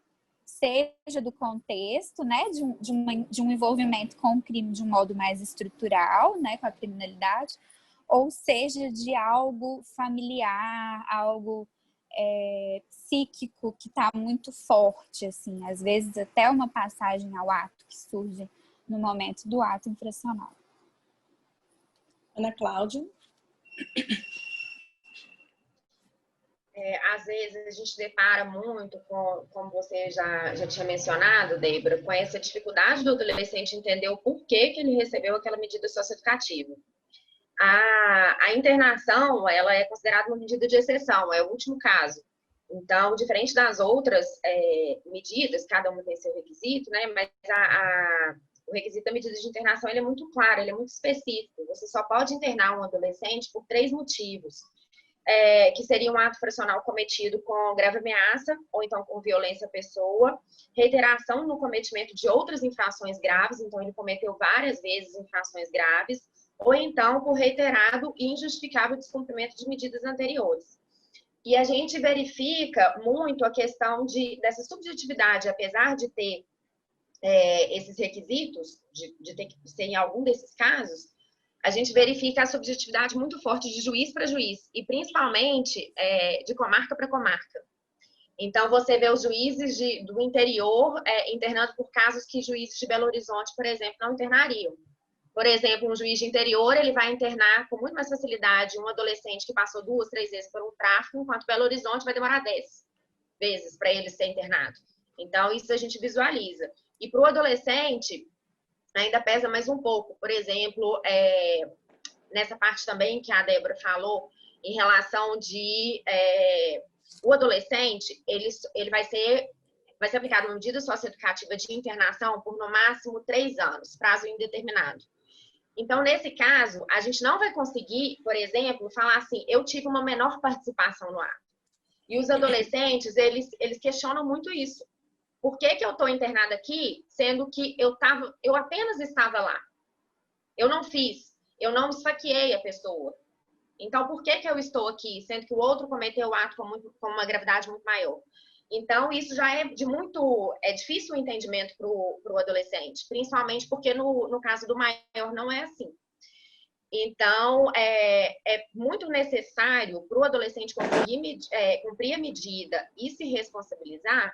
seja do contexto, né, de um envolvimento com o crime de um modo mais estrutural, né, com a criminalidade, ou seja, de algo familiar, algo psíquico que está muito forte, assim, às vezes até uma passagem ao ato que surge no momento do ato infracional. Ana Cláudia? Às vezes a gente depara muito com, como você já tinha mencionado, Débora, com essa dificuldade do adolescente entender o porquê que ele recebeu aquela medida socioeducativa. A internação, ela é considerada uma medida de exceção, é o último caso. Então, diferente das outras medidas, cada uma tem seu requisito, né? Mas o requisito da medida de internação ele é muito claro, ele é muito específico. Você só pode internar um adolescente por 3 motivos. Que seria um ato infracional cometido com grave ameaça, ou então com violência à pessoa, reiteração no cometimento de outras infrações graves, então ele cometeu várias vezes infrações graves, ou então por reiterado e injustificável descumprimento de medidas anteriores. E a gente verifica muito a questão dessa subjetividade, apesar de ter esses requisitos, de ter que ser em algum desses casos, a gente verifica a subjetividade muito forte de juiz para juiz, e principalmente de comarca para comarca. Então, você vê os juízes do interior internando por casos que juízes de Belo Horizonte, por exemplo, não internariam. Por exemplo, um juiz de interior, ele vai internar com muito mais facilidade um adolescente que passou 2, 3 vezes por um tráfico, enquanto Belo Horizonte vai demorar 10 vezes para ele ser internado. Então, isso a gente visualiza. E para o adolescente, ainda pesa mais um pouco. Por exemplo, nessa parte também que a Débora falou, em relação de o adolescente, ele vai ser aplicado uma medida socioeducativa de internação por, no máximo, 3 anos, prazo indeterminado. Então, nesse caso, a gente não vai conseguir, por exemplo, falar assim, eu tive uma menor participação no ato. E os adolescentes, eles questionam muito isso. Por que que eu estou internada aqui, sendo que eu apenas estava lá? Eu não fiz, eu não esfaqueei a pessoa. Então, por que que eu estou aqui, sendo que o outro cometeu o ato com uma gravidade muito maior? Então, isso já é difícil o entendimento para o adolescente, principalmente porque no caso do maior não é assim. Então, é muito necessário para o adolescente cumprir a medida e se responsabilizar,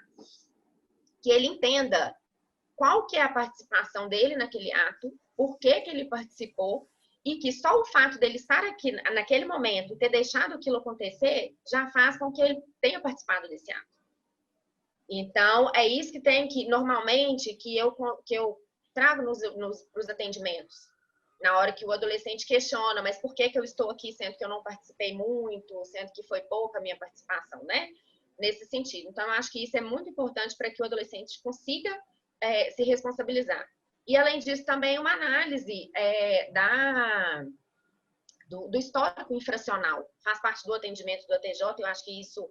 que ele entenda qual que é a participação dele naquele ato, por que que ele participou, e que só o fato dele estar aqui naquele momento e ter deixado aquilo acontecer já faz com que ele tenha participado desse ato. Então, é isso que tem que, normalmente, que eu trago nos atendimentos. Na hora que o adolescente questiona, mas por que que eu estou aqui, sendo que eu não participei muito, sendo que foi pouca a minha participação, né? Nesse sentido. Então, eu acho que isso é muito importante para que o adolescente consiga se responsabilizar. E, além disso, também uma análise do histórico infracional. Faz parte do atendimento do ATJ, eu acho que isso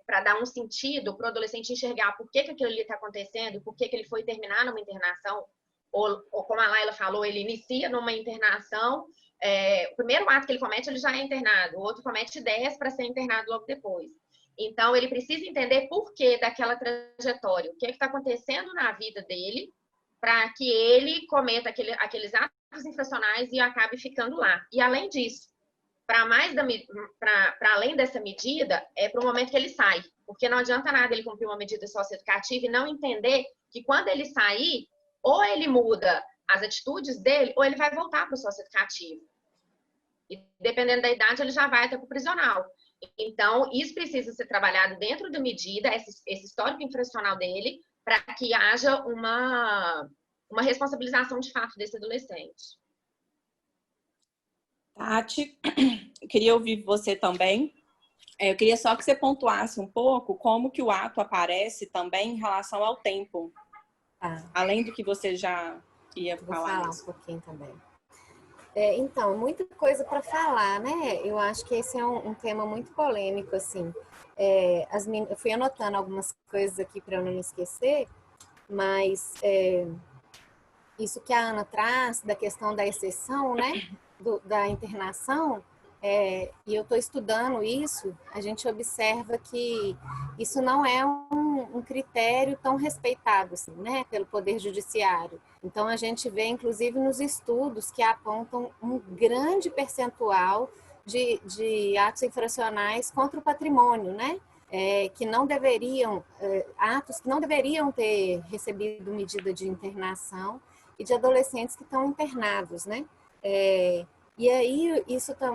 para dar um sentido para o adolescente enxergar por que que aquilo ali está acontecendo, por que que ele foi terminar numa internação, ou como a Laila falou, ele inicia numa internação, o primeiro ato que ele comete, ele já é internado, o outro comete 10 para ser internado logo depois. Então, ele precisa entender por que daquela trajetória, o que está acontecendo na vida dele, para que ele cometa aqueles atos infracionais e acabe ficando lá. E, além disso, para além dessa medida, é para o momento que ele sai. Porque não adianta nada ele cumprir uma medida socioeducativa e não entender que quando ele sair, ou ele muda as atitudes dele, ou ele vai voltar para o socioeducativo. E, dependendo da idade, ele já vai até para o prisional. Então, isso precisa ser trabalhado dentro da medida, esse histórico infracional dele, para que haja uma responsabilização de fato desse adolescente. Tati, eu queria ouvir você também. Eu queria só que você pontuasse um pouco como que o ato aparece também em relação ao tempo. Além do que você já ia falar. Vou falar um pouquinho também. Então, muita coisa para falar, né? Eu acho que esse é um tema muito polêmico, assim. Eu fui anotando algumas coisas aqui para eu não me esquecer, mas isso que a Ana traz, da questão da exceção, né? Da internação, e eu estou estudando isso, a gente observa que isso não é um critério tão respeitado assim, né, pelo Poder Judiciário. Então, a gente vê, inclusive, nos estudos que apontam um grande percentual de atos infracionais contra o patrimônio, né, que não deveriam, atos que não deveriam ter recebido medida de internação e de adolescentes que estão internados, né. E aí,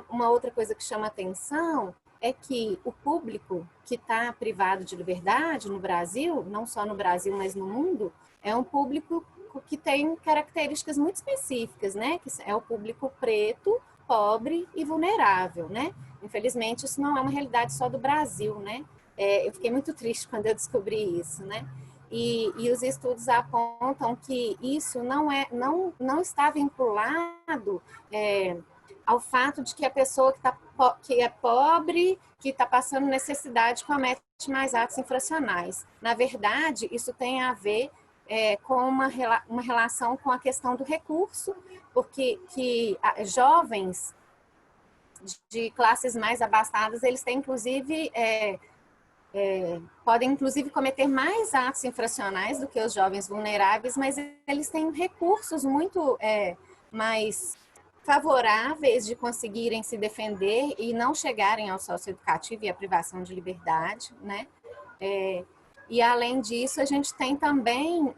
uma outra coisa que chama atenção é que o público que está privado de liberdade no Brasil, não só no Brasil, mas no mundo, é um público que tem características muito específicas, né? Que é o público preto, pobre e vulnerável, né? Infelizmente, isso não é uma realidade só do Brasil, né? Eu fiquei muito triste quando eu descobri isso, né? E os estudos apontam que isso não está vinculado ao fato de que a pessoa que é pobre, que está passando necessidade, comete mais atos infracionais. Na verdade, isso tem a ver com uma relação com a questão do recurso, porque jovens de classes mais abastadas, eles têm, inclusive, podem, inclusive, cometer mais atos infracionais do que os jovens vulneráveis, mas eles têm recursos muito mais favoráveis de conseguirem se defender e não chegarem ao socioeducativo e à privação de liberdade, né? E, além disso, a gente tem também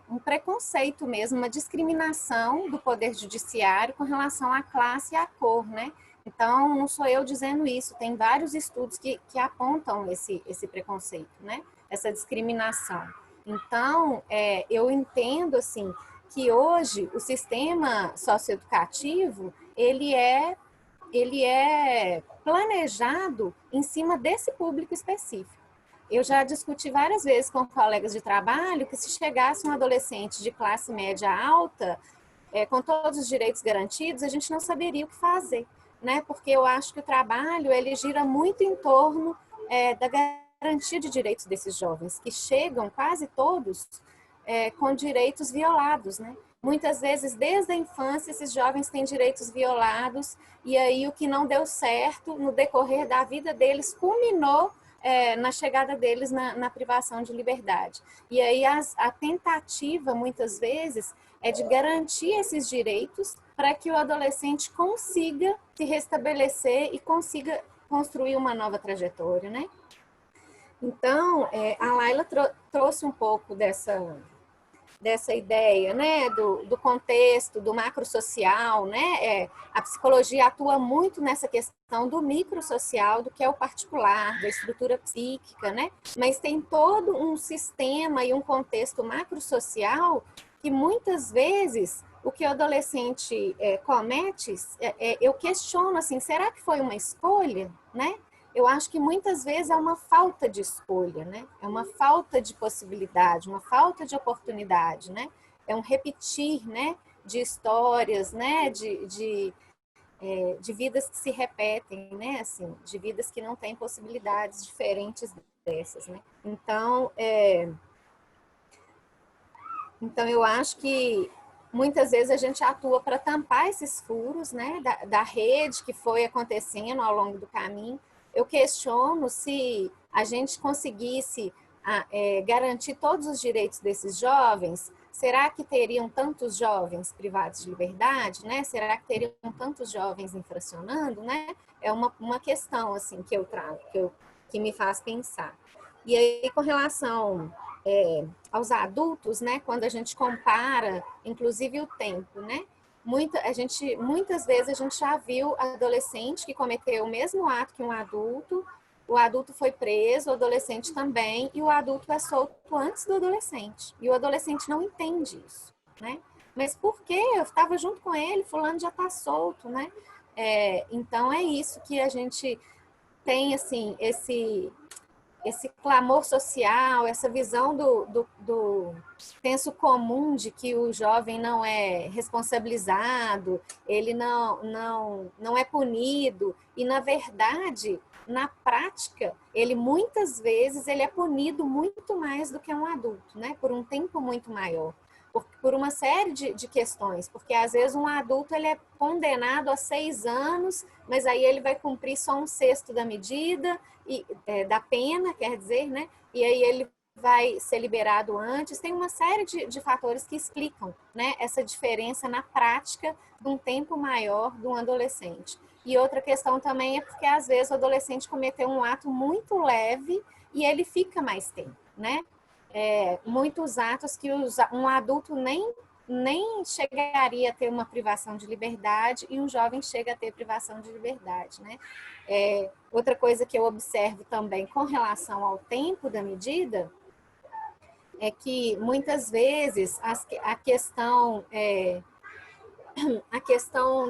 um preconceito mesmo, uma discriminação do Poder Judiciário com relação à classe e à cor, né? Então, não sou eu dizendo isso, tem vários estudos que apontam esse preconceito, né? Essa discriminação. Então, eu entendo, assim, que hoje o sistema socioeducativo, ele é planejado em cima desse público específico. Eu já discuti várias vezes com colegas de trabalho que se chegasse um adolescente de classe média alta, com todos os direitos garantidos, a gente não saberia o que fazer, né? Porque eu acho que o trabalho, ele gira muito em torno da garantia de direitos desses jovens, que chegam quase todos com direitos violados, né? Muitas vezes, desde a infância, esses jovens têm direitos violados, e aí o que não deu certo no decorrer da vida deles culminou na chegada deles na privação de liberdade. E aí a tentativa, muitas vezes, é de garantir esses direitos para que o adolescente consiga se restabelecer e consiga construir uma nova trajetória, né? Então, a Laila trouxe um pouco dessa ideia, né, do contexto, do macrosocial, né? A psicologia atua muito nessa questão do microsocial, do que é o particular, da estrutura psíquica, né? Mas tem todo um sistema e um contexto macrosocial que muitas vezes o que o adolescente comete, eu questiono assim, será que foi uma escolha, né? Eu acho que muitas vezes é uma falta de escolha, né? É uma falta de possibilidade, uma falta de oportunidade, né? É um repetir, né? De histórias, né? De vidas que se repetem, né? Assim, de vidas que não têm possibilidades diferentes dessas, né? Então eu acho que muitas vezes a gente atua para tampar esses furos, né? Da rede que foi acontecendo ao longo do caminho. Eu questiono se a gente conseguisse garantir todos os direitos desses jovens, será que teriam tantos jovens privados de liberdade, né? Será que teriam tantos jovens infracionando, né? É uma questão assim que eu trago, que me faz pensar. E aí, com relação aos adultos, né? Quando a gente compara, inclusive o tempo, né? Muitas vezes a gente já viu adolescente que cometeu o mesmo ato que um adulto, o adulto foi preso, o adolescente também, e o adulto é solto antes do adolescente. E o adolescente não entende isso, né? Mas por quê? Eu estava junto com ele, fulano já está solto, né? Então é isso que a gente tem, assim, esse clamor social, essa visão do senso comum de que o jovem não é responsabilizado, ele não é punido, e na verdade, na prática, ele muitas vezes ele é punido muito mais do que um adulto, né? Por um tempo muito maior. Por uma série de questões, porque às vezes um adulto ele é condenado a 6 anos, mas aí ele vai cumprir só 1/6 da medida, da pena, quer dizer, né? E aí ele vai ser liberado antes. Tem uma série de fatores que explicam, né, essa diferença na prática de um tempo maior de um adolescente. E outra questão também é porque às vezes o adolescente cometeu um ato muito leve e ele fica mais tempo, né? Muitos atos que um adulto nem chegaria a ter uma privação de liberdade e um jovem chega a ter privação de liberdade, né? Outra coisa que eu observo também com relação ao tempo da medida é que muitas vezes a questão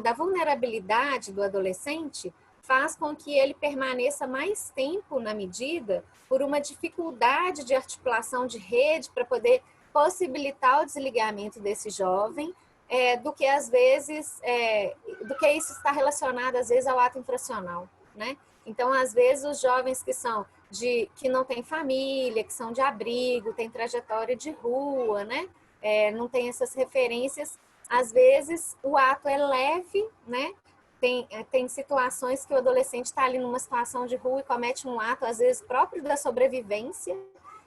da vulnerabilidade do adolescente faz com que ele permaneça mais tempo na medida por uma dificuldade de articulação de rede para poder possibilitar o desligamento desse jovem, do que às vezes, do que isso está relacionado às vezes ao ato infracional, né? Então, às vezes, os jovens que não têm família, que são de abrigo, têm trajetória de rua, né? Não tem essas referências, às vezes o ato é leve, né? Tem situações que o adolescente está ali numa situação de rua e comete um ato, às vezes, próprio da sobrevivência,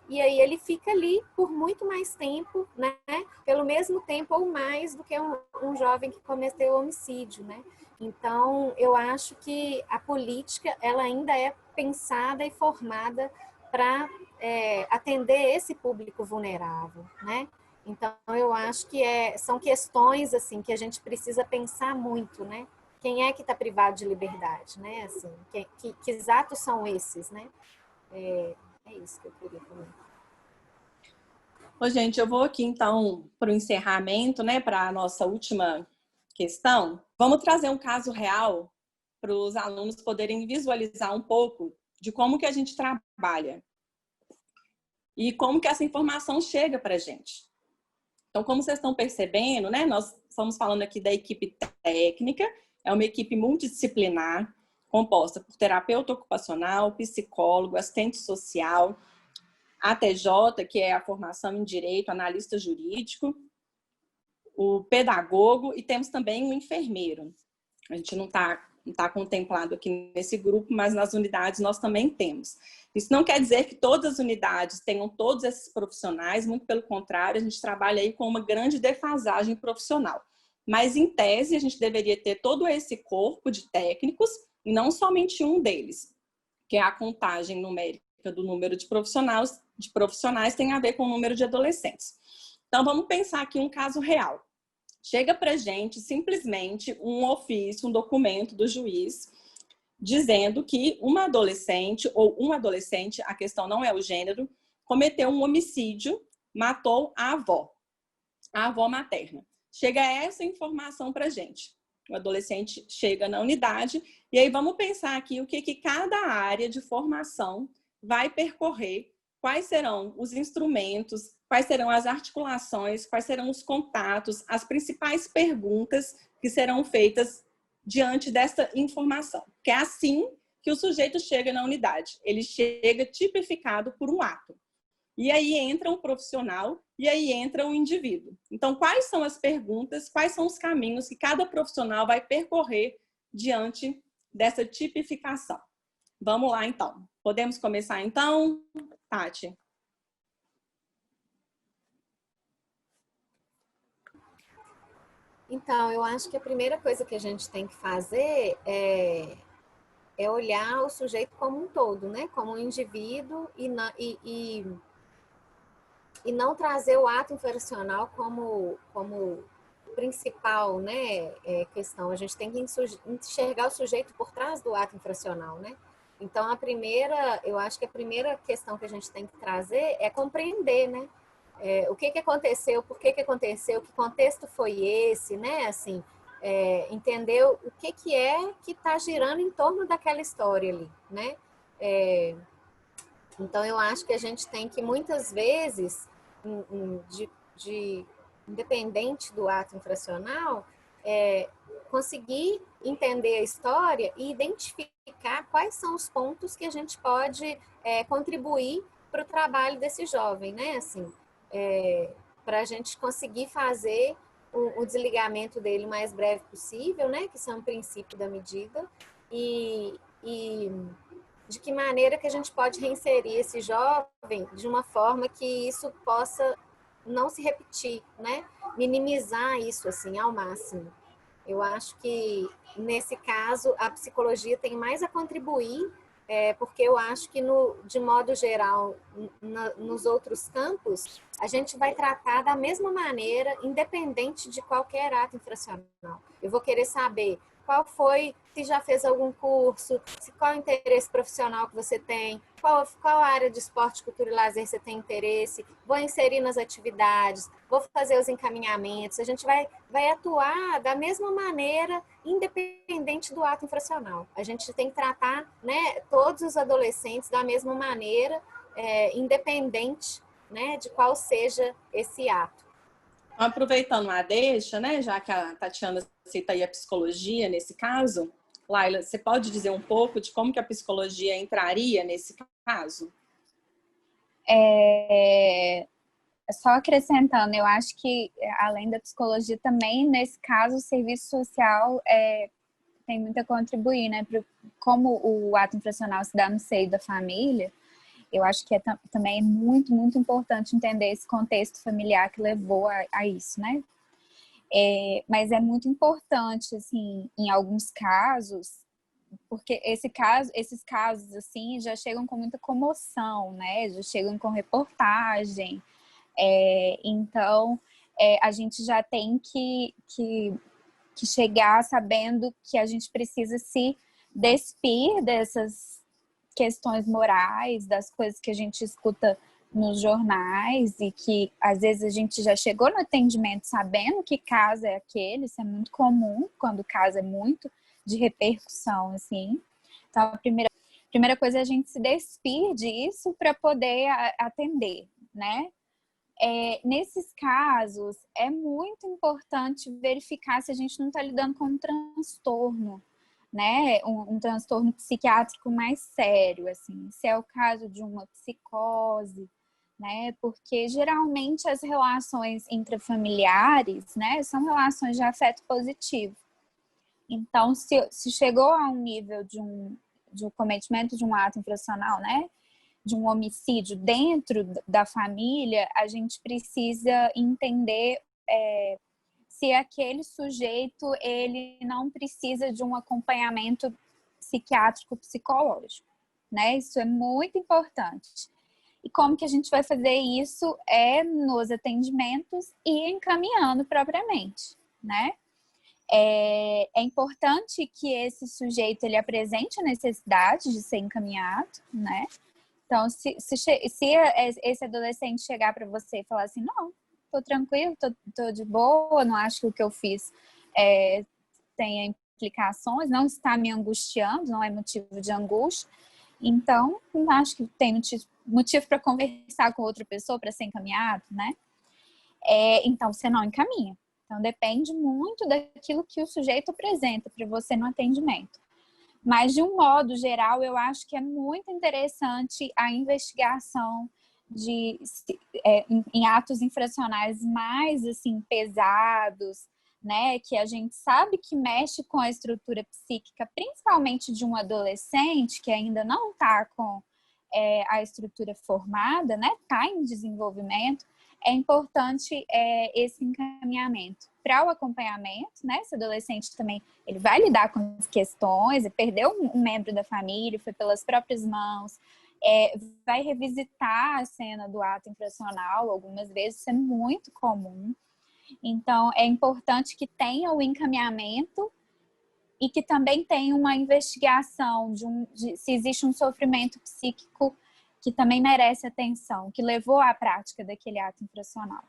e aí ele fica ali por muito mais tempo, né? Pelo mesmo tempo ou mais do que um jovem que cometeu homicídio, né? Então, eu acho que a política, ela ainda é pensada e formada para atender esse público vulnerável, né? Então, eu acho que são questões, assim, que a gente precisa pensar muito, né? Quem é que está privado de liberdade, né? Assim, que atos são esses, né? É isso que eu queria comentar. Ô, gente, eu vou aqui, então, para o encerramento, né? Para a nossa última questão. Vamos trazer um caso real para os alunos poderem visualizar um pouco de como que a gente trabalha e como que essa informação chega para a gente. Então, como vocês estão percebendo, né? Nós estamos falando aqui da equipe técnica, é uma equipe multidisciplinar, composta por terapeuta ocupacional, psicólogo, assistente social, ATJ, que é a formação em direito, analista jurídico, o pedagogo e temos também o enfermeiro. A gente não está contemplado aqui nesse grupo, mas nas unidades nós também temos. Isso não quer dizer que todas as unidades tenham todos esses profissionais, muito pelo contrário, a gente trabalha aí com uma grande defasagem profissional. Mas, em tese, a gente deveria ter todo esse corpo de técnicos e não somente um deles, que é a contagem numérica do número de profissionais tem a ver com o número de adolescentes. Então, vamos pensar aqui um caso real. Chega para a gente simplesmente um ofício, um documento do juiz, dizendo que uma adolescente ou um adolescente, a questão não é o gênero, cometeu um homicídio, matou a avó materna. Chega essa informação para a gente. O adolescente chega na unidade e aí vamos pensar aqui o que cada área de formação vai percorrer, quais serão os instrumentos, quais serão as articulações, quais serão os contatos, as principais perguntas que serão feitas diante dessa informação. Que é assim que o sujeito chega na unidade. Ele chega tipificado por um ato. E aí entra um profissional e aí entra um indivíduo. Então, quais são as perguntas, quais são os caminhos que cada profissional vai percorrer diante dessa tipificação? Vamos lá, então. Podemos começar, então? Tati. Então, eu acho que a primeira coisa que a gente tem que fazer é olhar o sujeito como um todo, né? Como um indivíduo e não trazer o ato infracional como principal, né, questão. A gente tem que enxergar o sujeito por trás do ato infracional, né? Então, eu acho que a primeira questão que a gente tem que trazer é compreender, né? O que aconteceu, por que aconteceu, que contexto foi esse, né? Assim, entender o que é que está girando em torno daquela história ali, né? Então, eu acho que a gente tem que, muitas vezes, independente do ato infracional, conseguir entender a história e identificar quais são os pontos que a gente pode contribuir para o trabalho desse jovem, né? Assim, para a gente conseguir fazer o desligamento dele o mais breve possível, né? Que isso é um princípio da medida. E de que maneira que a gente pode reinserir esse jovem de uma forma que isso possa não se repetir, né? Minimizar isso, assim, ao máximo. Eu acho que, nesse caso, a psicologia tem mais a contribuir, porque eu acho que, de modo geral, nos outros campos, a gente vai tratar da mesma maneira, independente de qualquer ato infracional. Eu vou querer saber qual foi, se já fez algum curso, qual o interesse profissional que você tem, qual área de esporte, cultura e lazer você tem interesse, vou inserir nas atividades, vou fazer os encaminhamentos, a gente vai atuar da mesma maneira, independente do ato infracional. A gente tem que tratar, né, todos os adolescentes da mesma maneira, independente, né, de qual seja esse ato. Aproveitando a deixa, né, já que a Tatiana cita aí a psicologia nesse caso, Laila, você pode dizer um pouco de como que a psicologia entraria nesse caso? Só acrescentando, eu acho que, além da psicologia, também, nesse caso, o serviço social tem muito a contribuir, né? Como o ato infracional se dá no seio da família, eu acho que também é muito, muito importante entender esse contexto familiar que levou a isso, né? Mas é muito importante, assim, em alguns casos, porque esses casos, assim, já chegam com muita comoção, né? Já chegam com reportagem. Então, a gente já tem que chegar sabendo que a gente precisa se despir dessas questões morais, das coisas que a gente escuta nos jornais e que às vezes a gente já chegou no atendimento sabendo que caso é aquele, isso é muito comum quando o caso é muito de repercussão, assim. Então, a primeira coisa é a gente se despir disso para poder atender, né? Nesses casos, é muito importante verificar se a gente não está lidando com um transtorno. né, um transtorno psiquiátrico mais sério, assim, se é o caso de uma psicose, né, porque geralmente as relações intrafamiliares, né, são relações de afeto positivo. Então, se chegou a um nível de um cometimento de um ato infracional, né, de um homicídio dentro da família, a gente precisa entender se aquele sujeito ele não precisa de um acompanhamento psiquiátrico psicológico, né? Isso é muito importante. E como que a gente vai fazer isso nos atendimentos e encaminhando propriamente, né? É importante que esse sujeito ele apresente a necessidade de ser encaminhado, né? Então, se esse adolescente chegar para você e falar assim, não, tô tranquilo, tô de boa, não acho que o que eu fiz tenha implicações, não está me angustiando, não é motivo de angústia, então, não acho que tem motivo para conversar com outra pessoa para ser encaminhado, né? Então, você não encaminha. Então, depende muito daquilo que o sujeito apresenta para você no atendimento. Mas, de um modo geral, eu acho que é muito interessante a investigação em atos infracionais mais assim, pesados, né? Que a gente sabe que mexe com a estrutura psíquica, principalmente de um adolescente que ainda não está com a estrutura formada, né? Está em desenvolvimento. É importante esse encaminhamento para o acompanhamento, né? Esse adolescente também ele vai lidar com as questões, perdeu um membro da família, foi pelas próprias mãos, vai revisitar a cena do ato infracional algumas vezes, isso é muito comum. Então, é importante que tenha o encaminhamento e que também tenha uma investigação de se existe um sofrimento psíquico que também merece atenção, que levou à prática daquele ato infracional.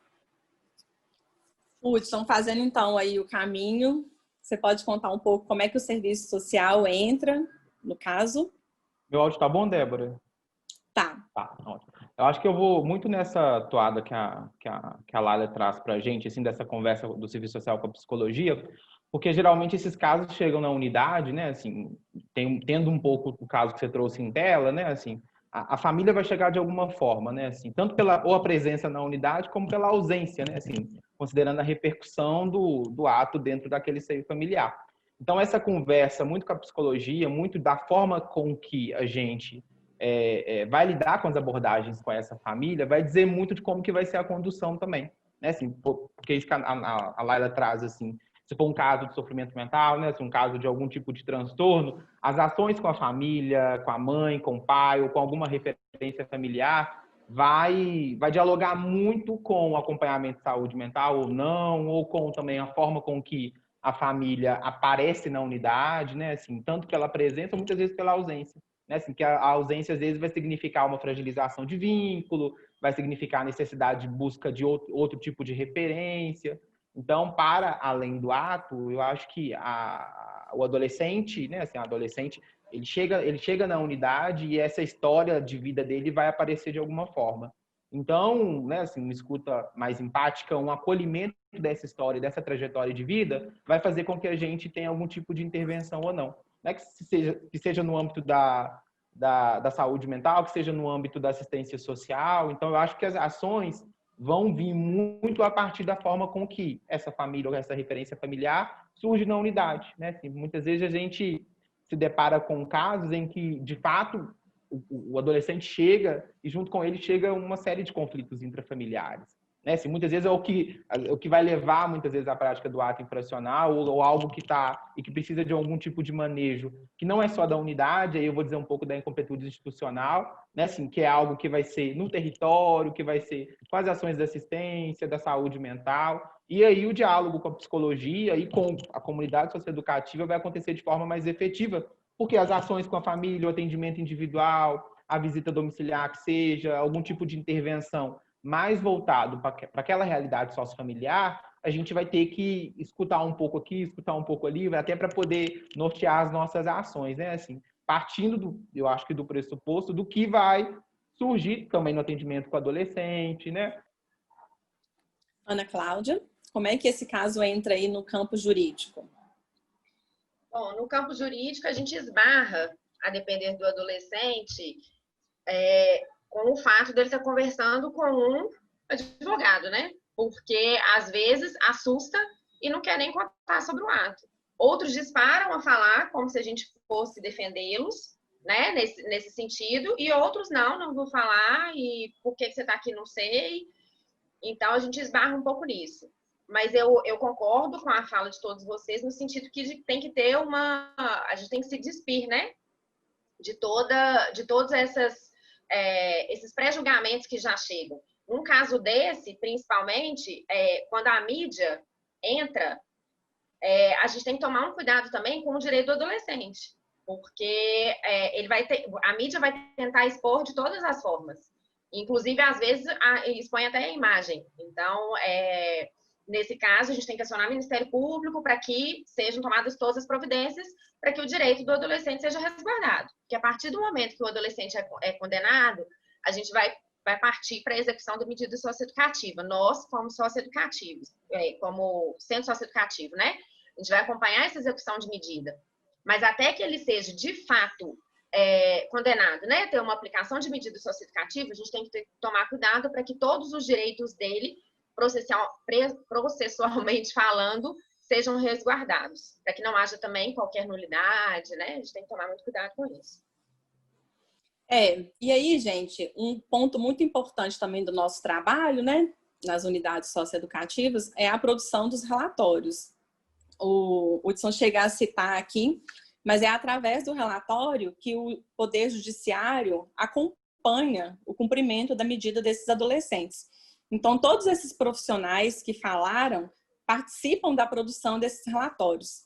Hudson, fazendo então aí o caminho, você pode contar um pouco como é que o serviço social entra, no caso? Meu áudio tá bom, Débora? Tá. Tá, ótimo. Eu acho que eu vou muito nessa toada que a Laila traz pra gente, assim, dessa conversa do serviço social com a psicologia, porque geralmente esses casos chegam na unidade, né, assim, tendo um pouco o caso que você trouxe em tela, né, assim, a família vai chegar de alguma forma, né, assim, tanto ou a presença na unidade, como pela ausência, né, assim, considerando a repercussão do ato dentro daquele seio familiar. Então, essa conversa muito com a psicologia, muito da forma com que a gente vai lidar com as abordagens com essa família, vai dizer muito de como que vai ser a condução também, né, assim, porque isso que a Laila traz, assim, se for um caso de sofrimento mental, né, se um caso de algum tipo de transtorno, as ações com a família, com a mãe, com o pai ou com alguma referência familiar vai dialogar muito com o acompanhamento de saúde mental ou não, ou com também a forma com que a família aparece na unidade, né, assim, tanto pela presença ou muitas vezes pela ausência, né, assim, que a ausência às vezes vai significar uma fragilização de vínculo, vai significar a necessidade de busca de outro tipo de referência. Então, para além do ato, eu acho que o adolescente, né, assim, ele chega na unidade e essa história de vida dele vai aparecer de alguma forma. Então, né, assim, uma escuta mais empática, um acolhimento dessa história, dessa trajetória de vida, vai fazer com que a gente tenha algum tipo de intervenção ou não. Não é que seja no âmbito da saúde mental, que seja no âmbito da assistência social. Então, eu acho que as ações vão vir muito a partir da forma com que essa família ou essa referência familiar surge na unidade, né? Assim, muitas vezes a gente se depara com casos em que, de fato, o adolescente chega e junto com ele chega uma série de conflitos intrafamiliares, né? Assim, muitas vezes é o que vai levar muitas vezes à prática do ato infracional ou algo que que precisa de algum tipo de manejo, que não é só da unidade, aí eu vou dizer um pouco da incompletude institucional, né? Assim, que é algo que vai ser no território, que vai ser com as ações da assistência, da saúde mental, e aí o diálogo com a psicologia e com a comunidade socioeducativa vai acontecer de forma mais efetiva, porque as ações com a família, o atendimento individual, a visita domiciliar, que seja algum tipo de intervenção mais voltado para aquela realidade sociofamiliar, a gente vai ter que escutar um pouco aqui, escutar um pouco ali, até para poder nortear as nossas ações, né? Assim, partindo eu acho que do pressuposto do que vai surgir também no atendimento com o adolescente, né? Ana Cláudia, como é que esse caso entra aí no campo jurídico? Bom, no campo jurídico, a gente esbarra, a depender do adolescente, com o fato dele estar conversando com um advogado, né? Porque, às vezes, assusta e não quer nem contar sobre o ato. Outros disparam a falar como se a gente fosse defendê-los, né? Nesse sentido, e outros não vou falar, e por que você está aqui, não sei. Então, a gente esbarra um pouco nisso. Mas eu concordo com a fala de todos vocês, no sentido que tem que ter a gente tem que se despir, né? De todos esses pré-julgamentos que já chegam. Num caso desse, principalmente, quando a mídia entra, a gente tem que tomar um cuidado também com o direito do adolescente, porque a mídia vai tentar expor de todas as formas. Inclusive, às vezes, expõe até a imagem. Então, nesse caso, a gente tem que acionar o Ministério Público para que sejam tomadas todas as providências para que o direito do adolescente seja resguardado. Porque a partir do momento que o adolescente é condenado, a gente vai partir para a execução da medida socioeducativa. Nós, como socioeducativos, como centro socioeducativo, né? A gente vai acompanhar essa execução de medida. Mas até que ele seja, de fato, condenado, né? Ter uma aplicação de medida socioeducativa, a gente tem que tomar cuidado para que todos os direitos dele, processualmente falando, sejam resguardados, para que não haja também qualquer nulidade, né? A gente tem que tomar muito cuidado com isso. E aí, gente, um ponto muito importante também do nosso trabalho, né, nas unidades socioeducativas, é a produção dos relatórios. O Hudson chega a citar aqui, mas é através do relatório que o Poder Judiciário acompanha o cumprimento da medida desses adolescentes. Então, todos esses profissionais que falaram participam da produção desses relatórios.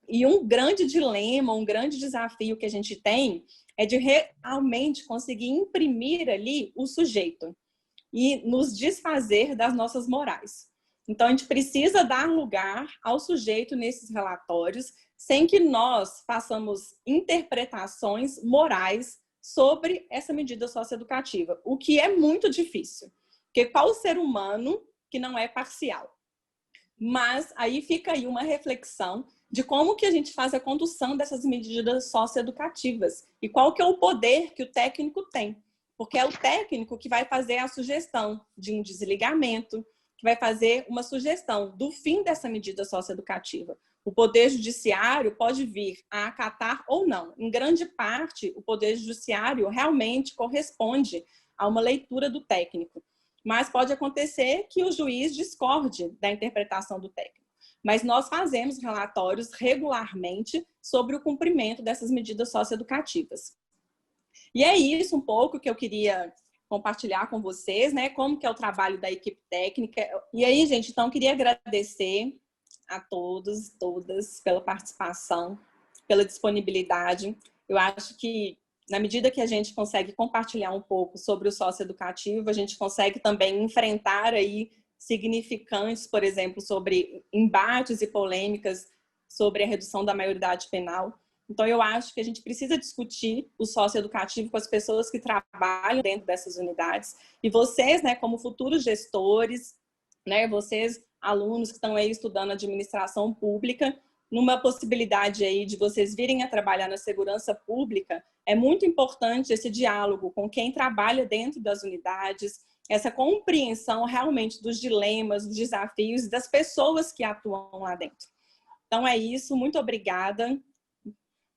E um grande dilema, um grande desafio que a gente tem é de realmente conseguir imprimir ali o sujeito e nos desfazer das nossas morais. Então, a gente precisa dar lugar ao sujeito nesses relatórios sem que nós façamos interpretações morais sobre essa medida socioeducativa, o que é muito difícil. Porque qual ser humano que não é parcial? Mas aí fica aí uma reflexão de como que a gente faz a condução dessas medidas socioeducativas e qual que é o poder que o técnico tem. Porque é o técnico que vai fazer a sugestão de um desligamento, que vai fazer uma sugestão do fim dessa medida socioeducativa. O Poder Judiciário pode vir a acatar ou não. Em grande parte, o Poder Judiciário realmente corresponde a uma leitura do técnico. Mas pode acontecer que o juiz discorde da interpretação do técnico. Mas nós fazemos relatórios regularmente sobre o cumprimento dessas medidas socioeducativas. E é isso um pouco que eu queria compartilhar com vocês, né? Como que é o trabalho da equipe técnica. E aí, gente, então, queria agradecer a todos, todas, pela participação, pela disponibilidade. Eu acho que, na medida que a gente consegue compartilhar um pouco sobre o socioeducativo, a gente consegue também enfrentar aí significantes, por exemplo, sobre embates e polêmicas sobre a redução da maioridade penal. Então, eu acho que a gente precisa discutir o socioeducativo com as pessoas que trabalham dentro dessas unidades. E vocês, né, como futuros gestores, né, vocês, alunos que estão aí estudando administração pública, numa possibilidade aí de vocês virem a trabalhar na segurança pública, é muito importante esse diálogo com quem trabalha dentro das unidades, essa compreensão realmente dos dilemas, dos desafios das pessoas que atuam lá dentro. Então é isso, muito obrigada